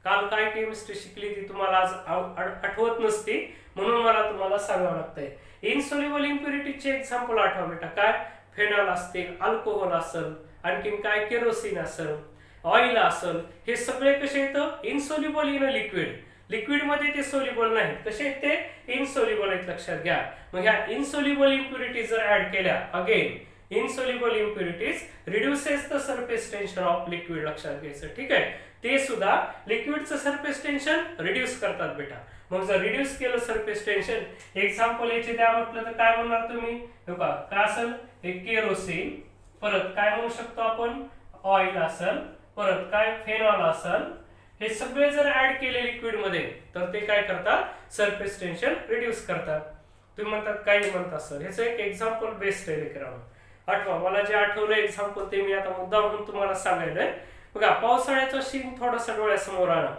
Speaker 1: काल काय केमिस्ट्री शिकली ती तुम्हाला आज आठवत नसती, म्हणून मला तुम्हाला सांगावं लागतंय. इनसोल्युबल इम्प्युरिटीचे एक्झाम्पल आठवा बेटा. काय, फेनॉल असतील, अल्कोहोल असेल, आणखीन काय केरोसिन असेल, ऑइल असेल, हे सगळे कसे येतं, insoluble in a liquid. Liquid मध्ये ते सोल्युबल नाहीत, कसे आहेत ते इनसोल्युबल आहेत लक्षात घ्या. मग ह्या इनसोल्युबल इम्प्युरिटीज जर ऍड केल्या, again insoluble impurities reduces the surface tension of liquid लक्षात घ्यायचं. ठीक आहे. ते सुद्धा लिक्विडचं सरफेस टेन्शन रिड्यूस करतात बेटा. मग जर रिड्यूस केलं सरफेस टेन्शन, एक्झाम्पल याचे द्या म्हटलं तर काय म्हणणार तुम्ही, काय असेल, एक केरोसिन, परत काय म्हणू शकतो आपण, ऑइल असेल, परत काय फेनॉल असेल, हे सगळे जर ऍड केले लिक्विड मध्ये तर ते काय करतात, सरफेस टेन्शन रिड्यूस करतात. तुम्ही म्हणतात काही म्हणतात सर, ह्याचं एक एक्झाम्पल बेस्ट आहे लेकरांनो. आठवा, मला जे आठवलं एक्झाम्पल ते मी आता मुद्दा म्हणून तुम्हाला सांगायलंय. बघा पावसाळ्याचा सीन थोडासा डोळ्यासमोर आला.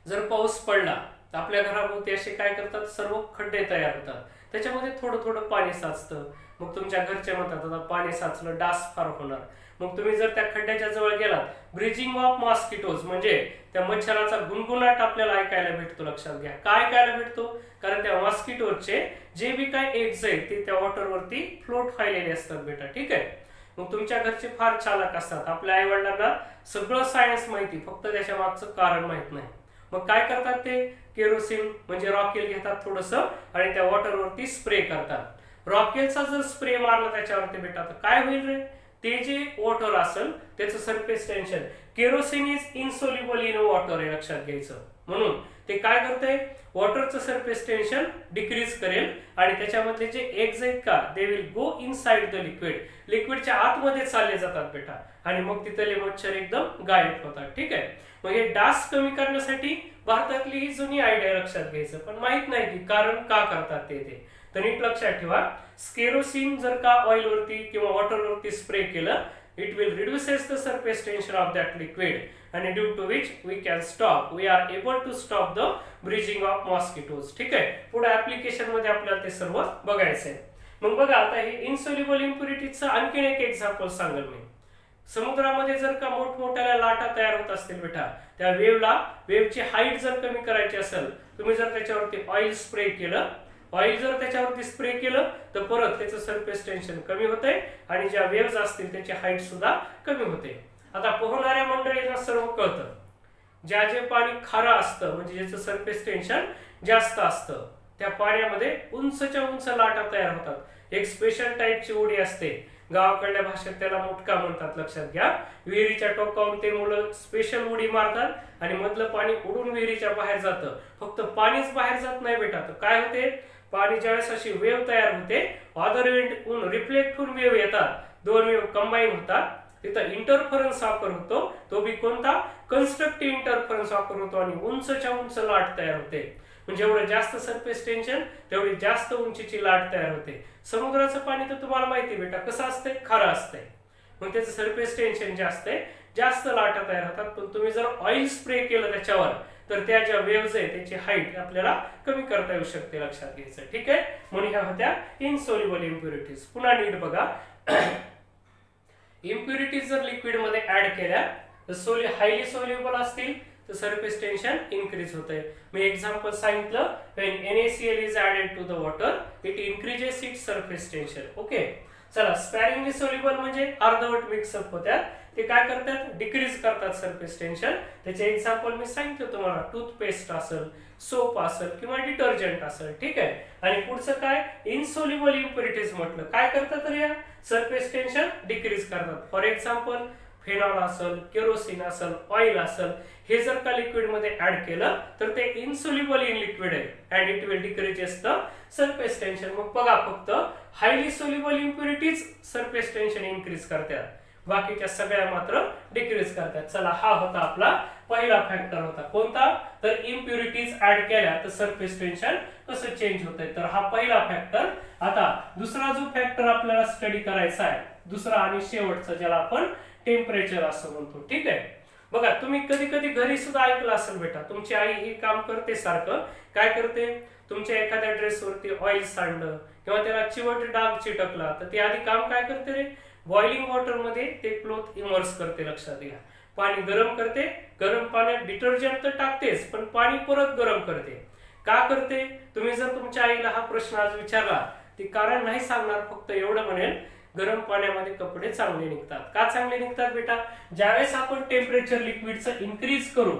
Speaker 1: जर पाऊस पडला तर आपल्या घराभोवती असे काय करतात, सर्व खड्डे तयार होतात, त्याच्यामध्ये थोडं थोडं पाणी साचतं. मग तुमच्या घरचे म्हणतात आता पाणी साचलं, डास फार होणार. मग तुम्ही जर त्या खड्ड्याच्या जवळ गेलात, ब्रीजिंग ऑफ मॉस्किटोज म्हणजे त्या मच्छराचा गुणगुणाट आपल्याला ऐकायला भेटतो. लक्षात घ्या, काय ऐकायला भेटतो, कारण त्या मॉस्किटोजचे जे बी काय एग्ज आहेत ते त्या वॉटरवरती फ्लोट व्हायलेले असतात बेटा. ठीक आहे. मग तुमच्या घरचे फार चालक असतात, आपल्या आई वडिलांना सगळं सायन्स माहिती, फक्त त्याच्या मागचं कारण माहित नाही. मग काय करतात ते, केरोसिन म्हणजे रॉकेल घेतात थोडंसं आणि त्या वॉटरवरती स्प्रे करतात. रॉकेलचा जर स्प्रे मारला त्याच्यावरती बेटा तर काय होईल रे, ते जे वॉटर असेल त्याचं surface tension, kerosene is insoluble in water हे लक्षात घ्यायचं. म्हणून ते काय करतंय, वॉटरचं सरफेस टेन्शन डिक्रीज करेल आणि त्याच्यामधले जे एग्ज आहेत का, they will go inside the liquid, लिक्विडच्या आतमध्ये चालले जातात बेटा, आणि मग तिथले मच्छर एकदम गायब होतात. ठीक आहे. मग हे डास कमी करण्यासाठी भारतातली ही जुनी आयडिया लक्षात घ्यायचं, पण माहित नाही की कारण का करतात ते. तर नीट लक्षात ठेवा, केरोसिन जर का ऑइल वरती किंवा वॉटर वरती स्प्रे केलं, it will reduces the surface tension of that liquid आणि due to which we are able to stop the breeding of mosquitoes. ठीक आहे. पुढे ऍप्लिकेशन मध्ये आपल्याला ते सर्व बघायचंय. मग बघा आता हे इनसोल्युबल इम्प्युरिटीजचं आणखीन एक एक्झाम्पल सांगेल मी. समुद्रामध्ये जर का मोठमोठ्या लाटा तयार होत असतील बेटा, त्या वेव्हची हाईट जर कमी करायची असेल, तुम्ही जर त्याच्यावरती ऑइल स्प्रे केलं, ऑइल जर त्याच्यावरती स्प्रे केलं तर परत त्याचं सरफेस टेन्शन कमी होते आणि ज्या वेव्हज असतील त्याची हाईट सुद्धा कमी होते. आता पोहणाऱ्या मंडळींना सर्व कळतं, जे पाणी खारं असतं म्हणजे ज्याचं सरफेस टेन्शन जास्त असतं, त्या पाण्यामध्ये उंचच्या उंच लाटा तयार होतात. एक स्पेशल टाईपची उडी असते, गावाकडल्या भाषेत त्याला मुटका म्हणतात. लक्षात घ्या, विहिरीच्या टोकावरून ते मुलं स्पेशल उडी मारतात आणि मधलं पाणी उडून विहिरीच्या बाहेर जातं. फक्त पाणीच बाहेर जात नाही बेटा, तर काय होते, पाणी ज्यावेळेस अशी वेव्ह तयार होते, ऑदर एंड रिफ्लेक्ट होऊन वेव्ह येतात, दोन वेव्ह कंबाईन होतात, तिथं इंटरफरन्स ऑकर होतो, तो बी कोणता, कन्स्ट्रक्टिव्ह इंटरफरन्स ऑकर होतो आणि उंचच्या उंच लाट तयार होते. म्हणजे एवढं जास्त सरफेस टेन्शन तेवढी जास्त उंचीची लाट तयार होते. समुद्राचं पाणी तर तुम्हाला माहिती बेटा कसं असतंय, खारं असतंय, मग त्याचं सरफेस टेन्शन जास्त आहे, जास्त लाटा तयार होतात. पण तुम्ही जर ऑइल स्प्रे केलं त्याच्यावर तर त्या ज्या वेव्हज आहे त्याची हाईट आपल्याला कमी करता येऊ शकते. लक्षात घ्यायचं. ठीक आहे. म्हणून ह्या होत्या इनसोल्युबल इम्प्युरिटीज. पुन्हा नीट बघा, इम्प्युरिटीज जर लिक्विड मध्ये ऍड केल्या तर हायली सोल्युबल असतील तर सरफेस टेन्शन इन्क्रीज होते. मी एक्झाम्पल सांगितलं, when NaCl is added to the water it increases its surface tension. Okay. चला, स्पॅरिंगली सोल्युबल म्हणजे अर्धवट मिक्सअप होत्यात, ते काय करतात, डिक्रीज करतात सरफेस टेन्शन. त्याचे एक्झाम्पल मी सांगितलं तुम्हाला, टूथपेस्ट असेल, सोप असेल किंवा डिटर्जंट असेल. ठीक आहे. आणि पुढचं काय, इनसोल्युबल इम्प्युरिटीज म्हटलं, काय करतात तर या सरफेस टेन्शन डिक्रीज करतात. फॉर एक्झाम्पल फेनॉल असेल, केरोसिन असेल, ऑइल असेल, हे जर का लिक्विड मध्ये ऍड केलं तर ते इनसोल्युबल इन लिक्विड आहे and it will decreases the surface tension. मग बघा, फक्त highly soluble impurities surface tension increase करतात, बाकीच्या सगळ्या मात्र डिक्रीज करतात. चला, हा होता आपला पहिला फॅक्टर होता. कोणता, तर इम्प्युरिटीज ऍड केल्या तर सरफेस टेन्शन कसं चेंज होतंय, तर हा पहिला फॅक्टर. आता दुसरा जो फॅक्टर आपल्याला स्टडी करायचा आहे, दुसरा आणि शेवटचा, ज्याला आपण टेम्परेचर असं म्हणतो. ठीक आहे. बघा, तुम्ही कधी कधी घरी सुद्धा ऐकलं असेल बेटा, तुमची आई हे काम करते सारखं. काय करते, तुमच्या एखाद्या ड्रेसवरती ऑइल सांडलं किंवा त्याला चिवट डाग चिटकला तर ती आधी काम काय करते रे, बॉइलिंग वॉटर मध्ये ते क्लोथ इमर्स करते. लक्षात घ्या, पाणी गरम करते, गरम पाण्यात डिटर्जंट तर टाकतेच पण पाणी परत गरम करते. का करते, तुम्ही जर तुमच्या आईला हा प्रश्न आज विचारला ती कारण नाही सांगणार, फक्त एवढं म्हणेल, गरम पाण्यामध्ये कपडे चांगले निघतात. का चांगले निघतात बेटा, ज्यावेळेस आपण टेम्परेचर लिक्विडचं इन्क्रीज करू,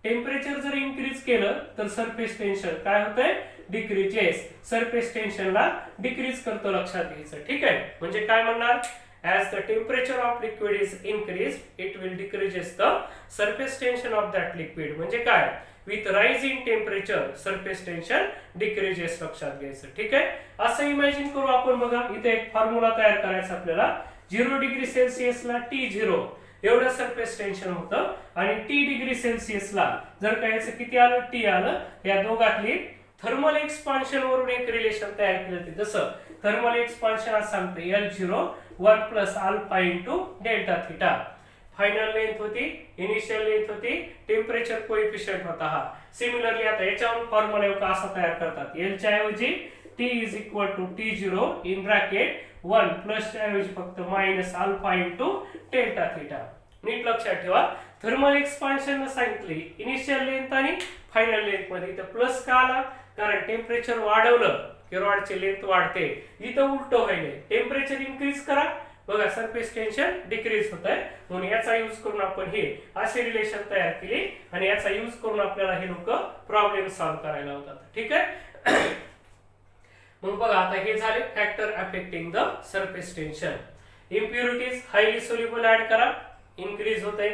Speaker 1: टेम्परेचर जर इन्क्रीज केलं तर सरफेस टेन्शन काय होतंय, डिक्रीजेस. सरफेस टेन्शनला डिक्रीज करतो. लक्षात घ्यायचं. ठीक आहे. म्हणजे काय म्हणणार, as the temperature of liquid is increased it will decreases the surface tension of that liquid. म्हणजे काय, with rise in temperature surface tension decreases, लक्षात घ्यायचं. ठीक आहे. असं इमॅजिन करू आपण. बघा इथे एक फॉर्म्युला तयार करायचा आपल्याला. 0 डिग्री सेल्सिअसला T0 एवढं सरफेस टेन्शन होतं आणि T डिग्री सेल्सिअसला जर का याचं किती आलं, T आलं, या दोघातली थर्मल एक्सपान्शन वरून एक रिलेशन तयार केलं होते. जसं थर्मल एक्सपान्शन असं सांगतं L0 1 plus alpha into delta theta. Final length होती, इनिशियल लेंथ होती, टेम्परेचर कोएफिशियंट होता हा. सिमिलरली आता याच्यावरून फॉर्म्युला असा तयार करतात. L च्या ऐवजी T is equal to T0 in bracket 1 plus च्या ऐवजी फक्त minus alpha into delta theta. नीट लक्षात ठेवा. थर्मल एक्सपान्शन सांगितली इनिशियल लेंथ आणि फायनल लेंथ मध्ये. इथं प्लस का आला, कारण टेम्परेचर वाढवलं की रॉडची लेंथ वाढते. इथं उलटं व्हायले, टेम्परेचर इन्क्रीज करा, बघा सरफेस टेन्शन डिक्रीज होत आहे. म्हणून याचा यूज करून आपण हे असे रिलेशन तयार केले आणि याचा यूज करून आपल्याला हे लोक प्रॉब्लेम सॉल्व्ह करायला होतात. ठीक आहे. मग बघा आता हे झाले factor affecting the surface tension. Impurities highly soluble add करा, इन्क्रीज होते.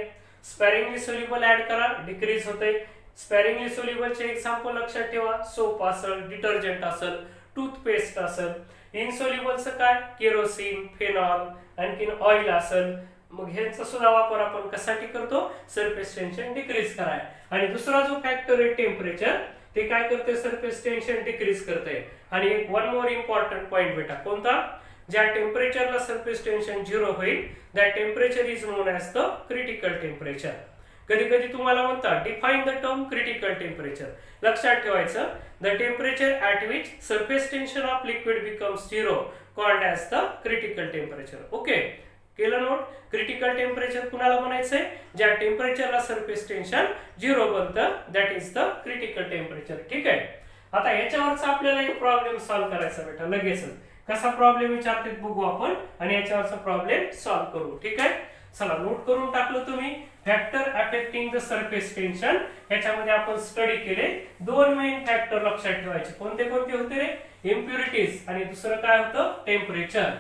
Speaker 1: स्पॅरिंगली सोल्युबल ऍड करा, डिक्रीज होते. स्पॅरिंगली सोल्युबलचे एक्झाम्पल लक्षात ठेवा. सोप असेल, डिटर्जंट असेल, टूथपेस्ट असेल. इनसोल्युबलचं काय, केरोसिन, फेनॉल, आणखीन ऑइल असेल. मग ह्यांचा सुद्धा वापर आपण कशासाठी करतो, सरफेस टेन्शन डिक्रीज कराय. आणि दुसरा जो फॅक्टर आहे टेम्परेचर, ते काय करते, सरफेस टेन्शन डिक्रीज करते. आणि एक वन मोर इम्पॉर्टंट पॉइंट बेटा, कोणता, ज्या टेम्परेचरला सरफेस टेन्शन 0 होईल that temperature is non as the critical temperature. कधी कधी तुम्हाला म्हणतात define the term critical temperature. लक्षात ठेवायचं, the temperature at which surface tension of liquid becomes 0 called as the critical temperature. Okay, केलं नोट. क्रिटिकल टेम्परेचर कुणाला म्हणायचंय, ज्या टेम्परेचरला सरफेस टेन्शन 0 बनतं that is the critical temperature. ठीक आहे. आता याच्यावरचा आपल्याला एक प्रॉब्लेम सॉल्व्ह करायचा बेटा लगेच. कसा प्रॉब्लेम विचारते बघू आपण आणि याच्यावरचा प्रॉब्लेम सॉल्व्ह करू. ठीक आहे. चला नोट करून टाकलं तुम्ही. Factor affecting the surface tension, ह्याच्यामध्ये आपण स्टडी केले. दोन मेन फॅक्टर लक्षात ठेवायचे. कोणते कोणते होते रे, इम्प्युरिटीज आणि दुसरं काय होतं, टेम्परेचर.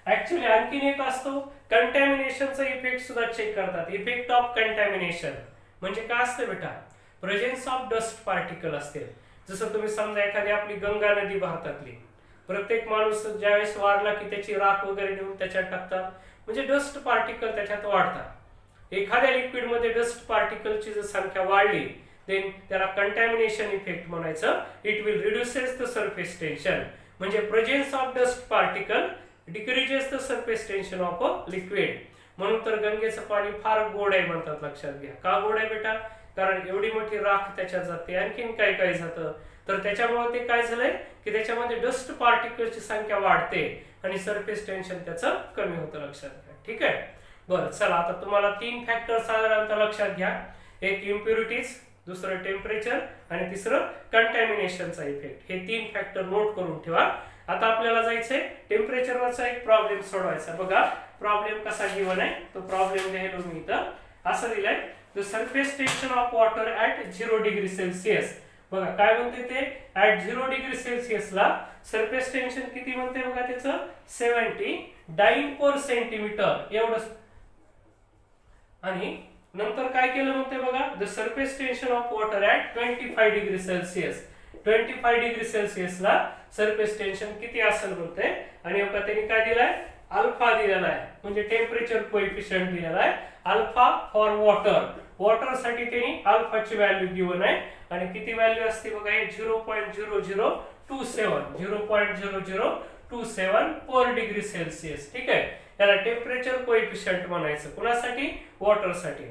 Speaker 1: ऍक्च्युअली आणखीन एक असतो कंटॅमिनेशनचा इफेक्ट सुद्धा चेक करतात. इफेक्ट ऑफ कंटॅमिनेशन म्हणजे काय असतं बेटा, प्रेझेन्स ऑफ डस्ट पार्टिकल असते. जसं तुम्ही समजा एखादी आपली गंगा नदी भारतातली, प्रत्येक माणूस ज्यावेळेस वारला की त्याची राख वगैरे नेऊन त्याच्यात टाकतात, म्हणजे डस्ट पार्टिकल त्याच्यात वाढतात. एखाद्या लिक्विड मध्ये डस्ट पार्टिकलची जर संख्या वाढली देन त्याला कंटॅमिनेशन इफेक्ट म्हणायचं. It will reduces the surface tension. म्हणजे presence of dust particle decreases the surface tension of a liquid. म्हणून तर गंगेचं पाणी फार गोड आहे म्हणतात. लक्षात घ्या. का गोड आहे बेटा, कारण एवढी मोठी राख त्याच्यात जाते, आणखीन काय काय जातं, तर त्याच्यामुळे ते काय झालंय की त्याच्यामध्ये डस्ट पार्टिकलची संख्या वाढते आणि सरफेस टेन्शन त्याचं कमी होतं. लक्षात घ्या. ठीक आहे. बरं चला, आता तुम्हाला 3 फॅक्टर साधारणतः लक्षात घ्या. एक इम्प्युरिटीज, दुसरं टेम्परेचर आणि तिसरं कंटॅमिनेशनचा इफेक्ट. हे 3 फॅक्टर नोट करून ठेवा. आता आपल्याला जायचंय टेम्परेचरवरचा एक प्रॉब्लेम सोडवायचा. बघा प्रॉब्लेम कसा गिवन आहे, तो प्रॉब्लेम लिहिलो मी इथं. असं दिलंय, the surface tension of water at 0 degree Celsius. बघा काय म्हणते ते, ऍट 0 डिग्री सेल्सिअसला सरफेस टेन्शन किती म्हणते बघा, त्याचं 70 डाइन पर सेंटीमीटर एवढं. आणि नंतर काय केलं म्हणते बघा, the surface tension of water at 25 degree celsius. 25 degree सेल्सिअसला सरफेस टेन्शन किती असेल म्हणते. आणि बघा त्यांनी काय दिलाय, अल्फा दिलेला आहे, म्हणजे टेम्परेचर कोएफिशियंट दिलेला आहे. अल्फा फॉर वॉटर, वॉटर साठी त्यांनी अल्फाची व्हॅल्यू गिवन आहे. आणि किती व्हॅल्यू असते बघा, 0.0027 0.0027 पर डिग्री सेल्सिअस. ठीक आहे. याला टेम्परेचर कोएफिशियंट म्हणायचं. कुणासाठी, वॉटर साठी.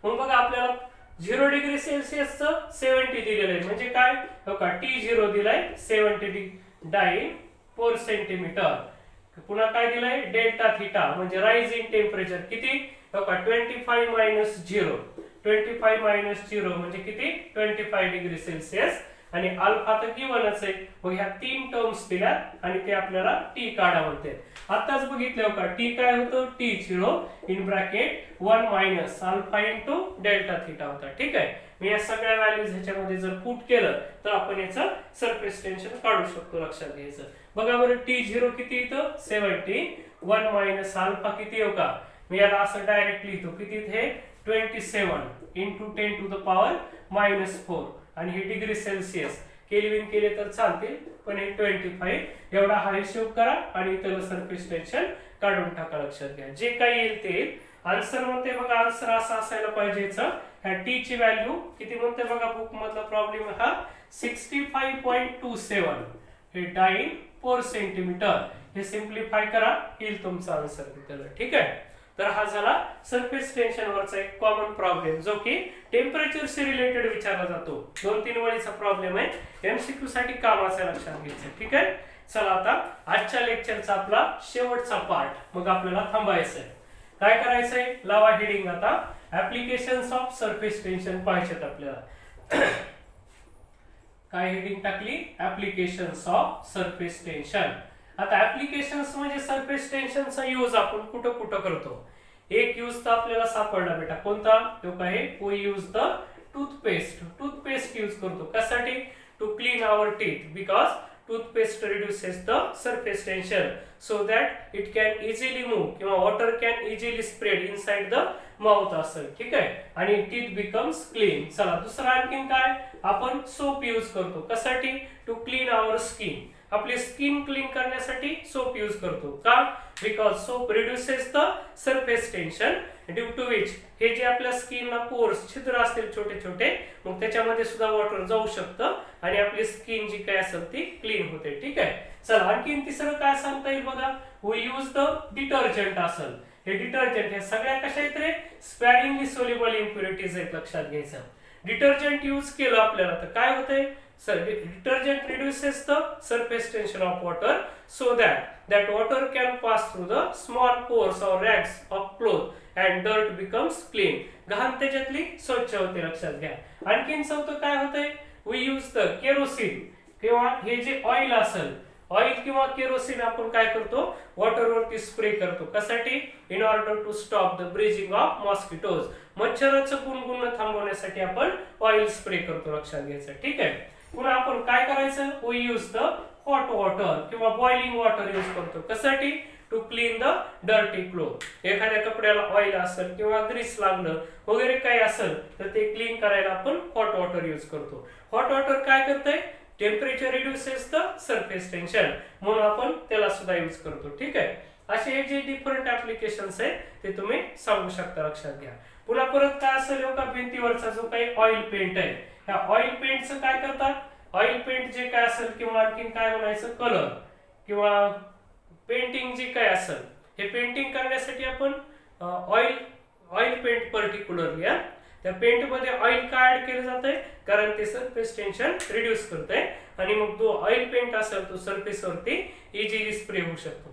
Speaker 1: मग बघा आपल्याला 0 डिग्री सेल्सिअसचं 70 दिलेलं आहे, म्हणजे काय बघा, T0 दिलाय 70 डाइन पर सेंटीमीटर. पुन्हा काय दिलंय, डेल्टा थिटा म्हणजे राइज इन टेम्परेचर किती बघा, 25 मायनस 0. 25 मायनस 0 म्हणजे किती, 25 डिग्री सेल्सिअस. आणि अल्फा तर गिवनच आहे. मग ह्या 3 टर्म्स दिल्या आणि ते आपल्याला टी काढा म्हणते. आताच बघितलं का, टी काय होतं, T0 in bracket 1 minus alpha into delta theta होता. ठीक आहे. मी या सगळ्या व्हॅल्यूज ह्याच्यामध्ये जर पुट केलं तर आपण याचं सरफेस टेन्शन काढू शकतो. लक्षात घ्यायचं. बघा बरं, T0 किती येतं, 70. 1 मायनस अल्फा किती येऊ का, मी याला असं डायरेक्ट लिहितो. किती हे 27 इंटू 10 टू द पॉवर -4. आणि हे डिग्री सेल्सिअस. केल्विन केले तर चालतील, पण हे 25 एवढा हा हिशोब करा आणि इथलं सरफेस टेन्शन काढून टाका. लक्षात घ्या जे काही येईल ते येईल. आन्सर म्हणते बघा, आन्सर असा असायला पाहिजे. ह्या टी ची व्हॅल्यू किती म्हणते बघा, बुक मधला प्रॉब्लेम हा 65.27 हे डाइन पर सेंटीमीटर. हे सिंप्लिफाय करा, येईल तुमचा आन्सर तिथं. ठीक आहे. तर हा झाला सरफेस टेन्शन वरचा एक कॉमन प्रॉब्लेम जो की टेम्परेचर से रिलेटेड विचारला जातो. 2-3 वळीचा प्रॉब्लेम आहे, एमसीक्यू साठी कामाचा, लक्षात घ्यायचं. ठीक आहे. चला आता आजच्या लेक्चरचा आपला शेवटचा पार्ट, मग आपल्याला थांबायचं आहे. काय करायचंय, लावा हेडिंग. आता ऍप्लिकेशन्स ऑफ सरफेस टेन्शन पाहायचेत आपल्याला. काय हेडिंग टाकली, ऍप्लिकेशन्स ऑफ सरफेस टेन्शन. आता ऍप्लिकेशन्स म्हणजे सरफेस टेन्शनचा यूज आपण कुठं कुठं करतो. एक यूज तर आपल्याला सापडला बेटा, कोणता, तो काय, we use the toothpaste. Toothpaste use करतो कशासाठी, to clean our teeth, because toothpaste reduces the surface tension so that it can easily move किंवा water can easily spread inside the mouth असेल. ठीक आहे. आणि teeth becomes clean. चला दुसरा आणखीन काय, आपण सोप यूज करतो कशासाठी, टू क्लीन आवर स्किन. आपली स्किन क्लीन करण्यासाठी सोप यूज करतो का, because soap reduces the surface tension due to which हे जे आपल्या स्किनला पोर्स, छिद्र असतील छोटे छोटे, मग त्याच्यामध्ये सुद्धा वॉटर जाऊ शकतं आणि आपली स्किन जी काय असेल ती क्लीन होते. ठीक आहे. चला आणखीन तिसरं काय सांगता येईल बघा, वी यूज द डिटर्जंट असेल. हे डिटर्जंट हे सगळ्या कशा आहेत रे, स्पॅरिंगली सोल्युबल इम्प्युरिटीज आहेत, लक्षात घ्यायचं. डिटर्जंट यूज केलं आपल्याला तर काय होतंय, detergent reduces the surface tension of water so that water can pass through the small pores or rags of cloth and dirt becomes clean. घाण त्याच्यातली स्वच्छ होते, लक्षात घ्या. आणखीन चौथं काय होतंय, we use the kerosene किंवा हे जे ऑइल असेल, ऑइल किंवा केरोसिन आपण काय करतो, वॉटर वरती स्प्रे करतो कशासाठी, in order to stop the breeding of mosquitoes. मच्छराचं गुणगुणणं थांबवण्यासाठी आपण ऑइल स्प्रे करतो, लक्षात घ्यायचं. ठीक आहे. पुन्हा आपण काय करायचं, we use the hot water किंवा बॉइलिंग वॉटर यूज करतो कशासाठी, to clean the dirty cloth. एखाद्या कपड्याला ऑइल असेल किंवा ग्रीस लागलं वगैरे काही असेल तर ते क्लीन करायला आपण हॉट वॉटर यूज करतो. हॉट वॉटर काय करतंय, temperature reduces the surface tension, म्हणून आपण त्याला सुद्धा यूज करतो. ठीक आहे. असे हे जे डिफरंट ऍप्लिकेशन्स आहेत ते तुम्ही सांगू शकता, लक्षात घ्या. पुन्हा परत काय असेल का, भिंतीवरचा जो काही ऑइल पेंट आहे, ह्या ऑइल पेंटचं काय करतात, ऑइल पेंट जे काय असेल किंवा आणखीन काय म्हणायचं, कलर किंवा पेंटिंग जे काय असेल, हे पेंटिंग करण्यासाठी आपण ऑइल पेंट पर्टिक्युलरली, त्या पेंट मध्ये ऑइल का ऍड केलं जातंय, कारण ते सरफेस टेन्शन रिड्यूस करतंय आणि मग तो ऑइल पेंट असेल तो सरफेस वरती इझिली स्प्रे होऊ शकतो.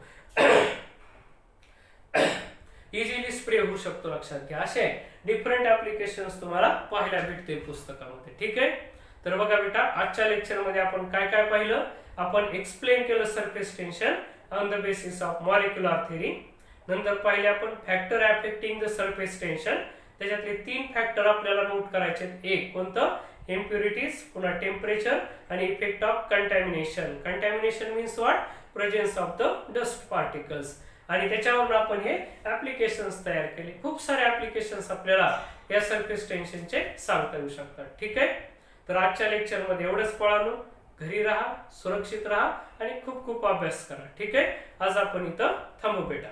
Speaker 1: इझिली स्प्रे होऊ शकतो, लक्षात घ्या. असे डिफरंट ऍप्लिकेशन्स तुम्हाला पाहायला भेटतील पुस्तकामध्ये. ठीक आहे. तर बघा बेटा, आजच्या लेक्चर मध्ये आपण काय काय पाहिलं, आपण एक्सप्लेन केलं surface tension on the basis of molecular theory. नंतर पाहिले आपण factor affecting the surface tension. त्याच्यातले 3 फॅक्टर आपल्याला नोट करायचे. एक कोणतं, इम्प्युरिटीज, पुन्हा टेम्परेचर आणि effect of contamination. Contamination means what, presence of the dust particles. आणि त्याच्यावरून आपण हे ऍप्लिकेशन्स तयार केले. खूप सारे ऍप्लिकेशन्स आपल्याला या सरफेस टेन्शनचे सांगता येऊ शकतात. ठीक आहे. तर आजच्या लेक्चर मध्ये एवढंच. पळालो, घरी राहा, सुरक्षित राहा आणि खूप खूप अभ्यास करा. ठीक आहे. आज आपण इथं थांबू बेटा.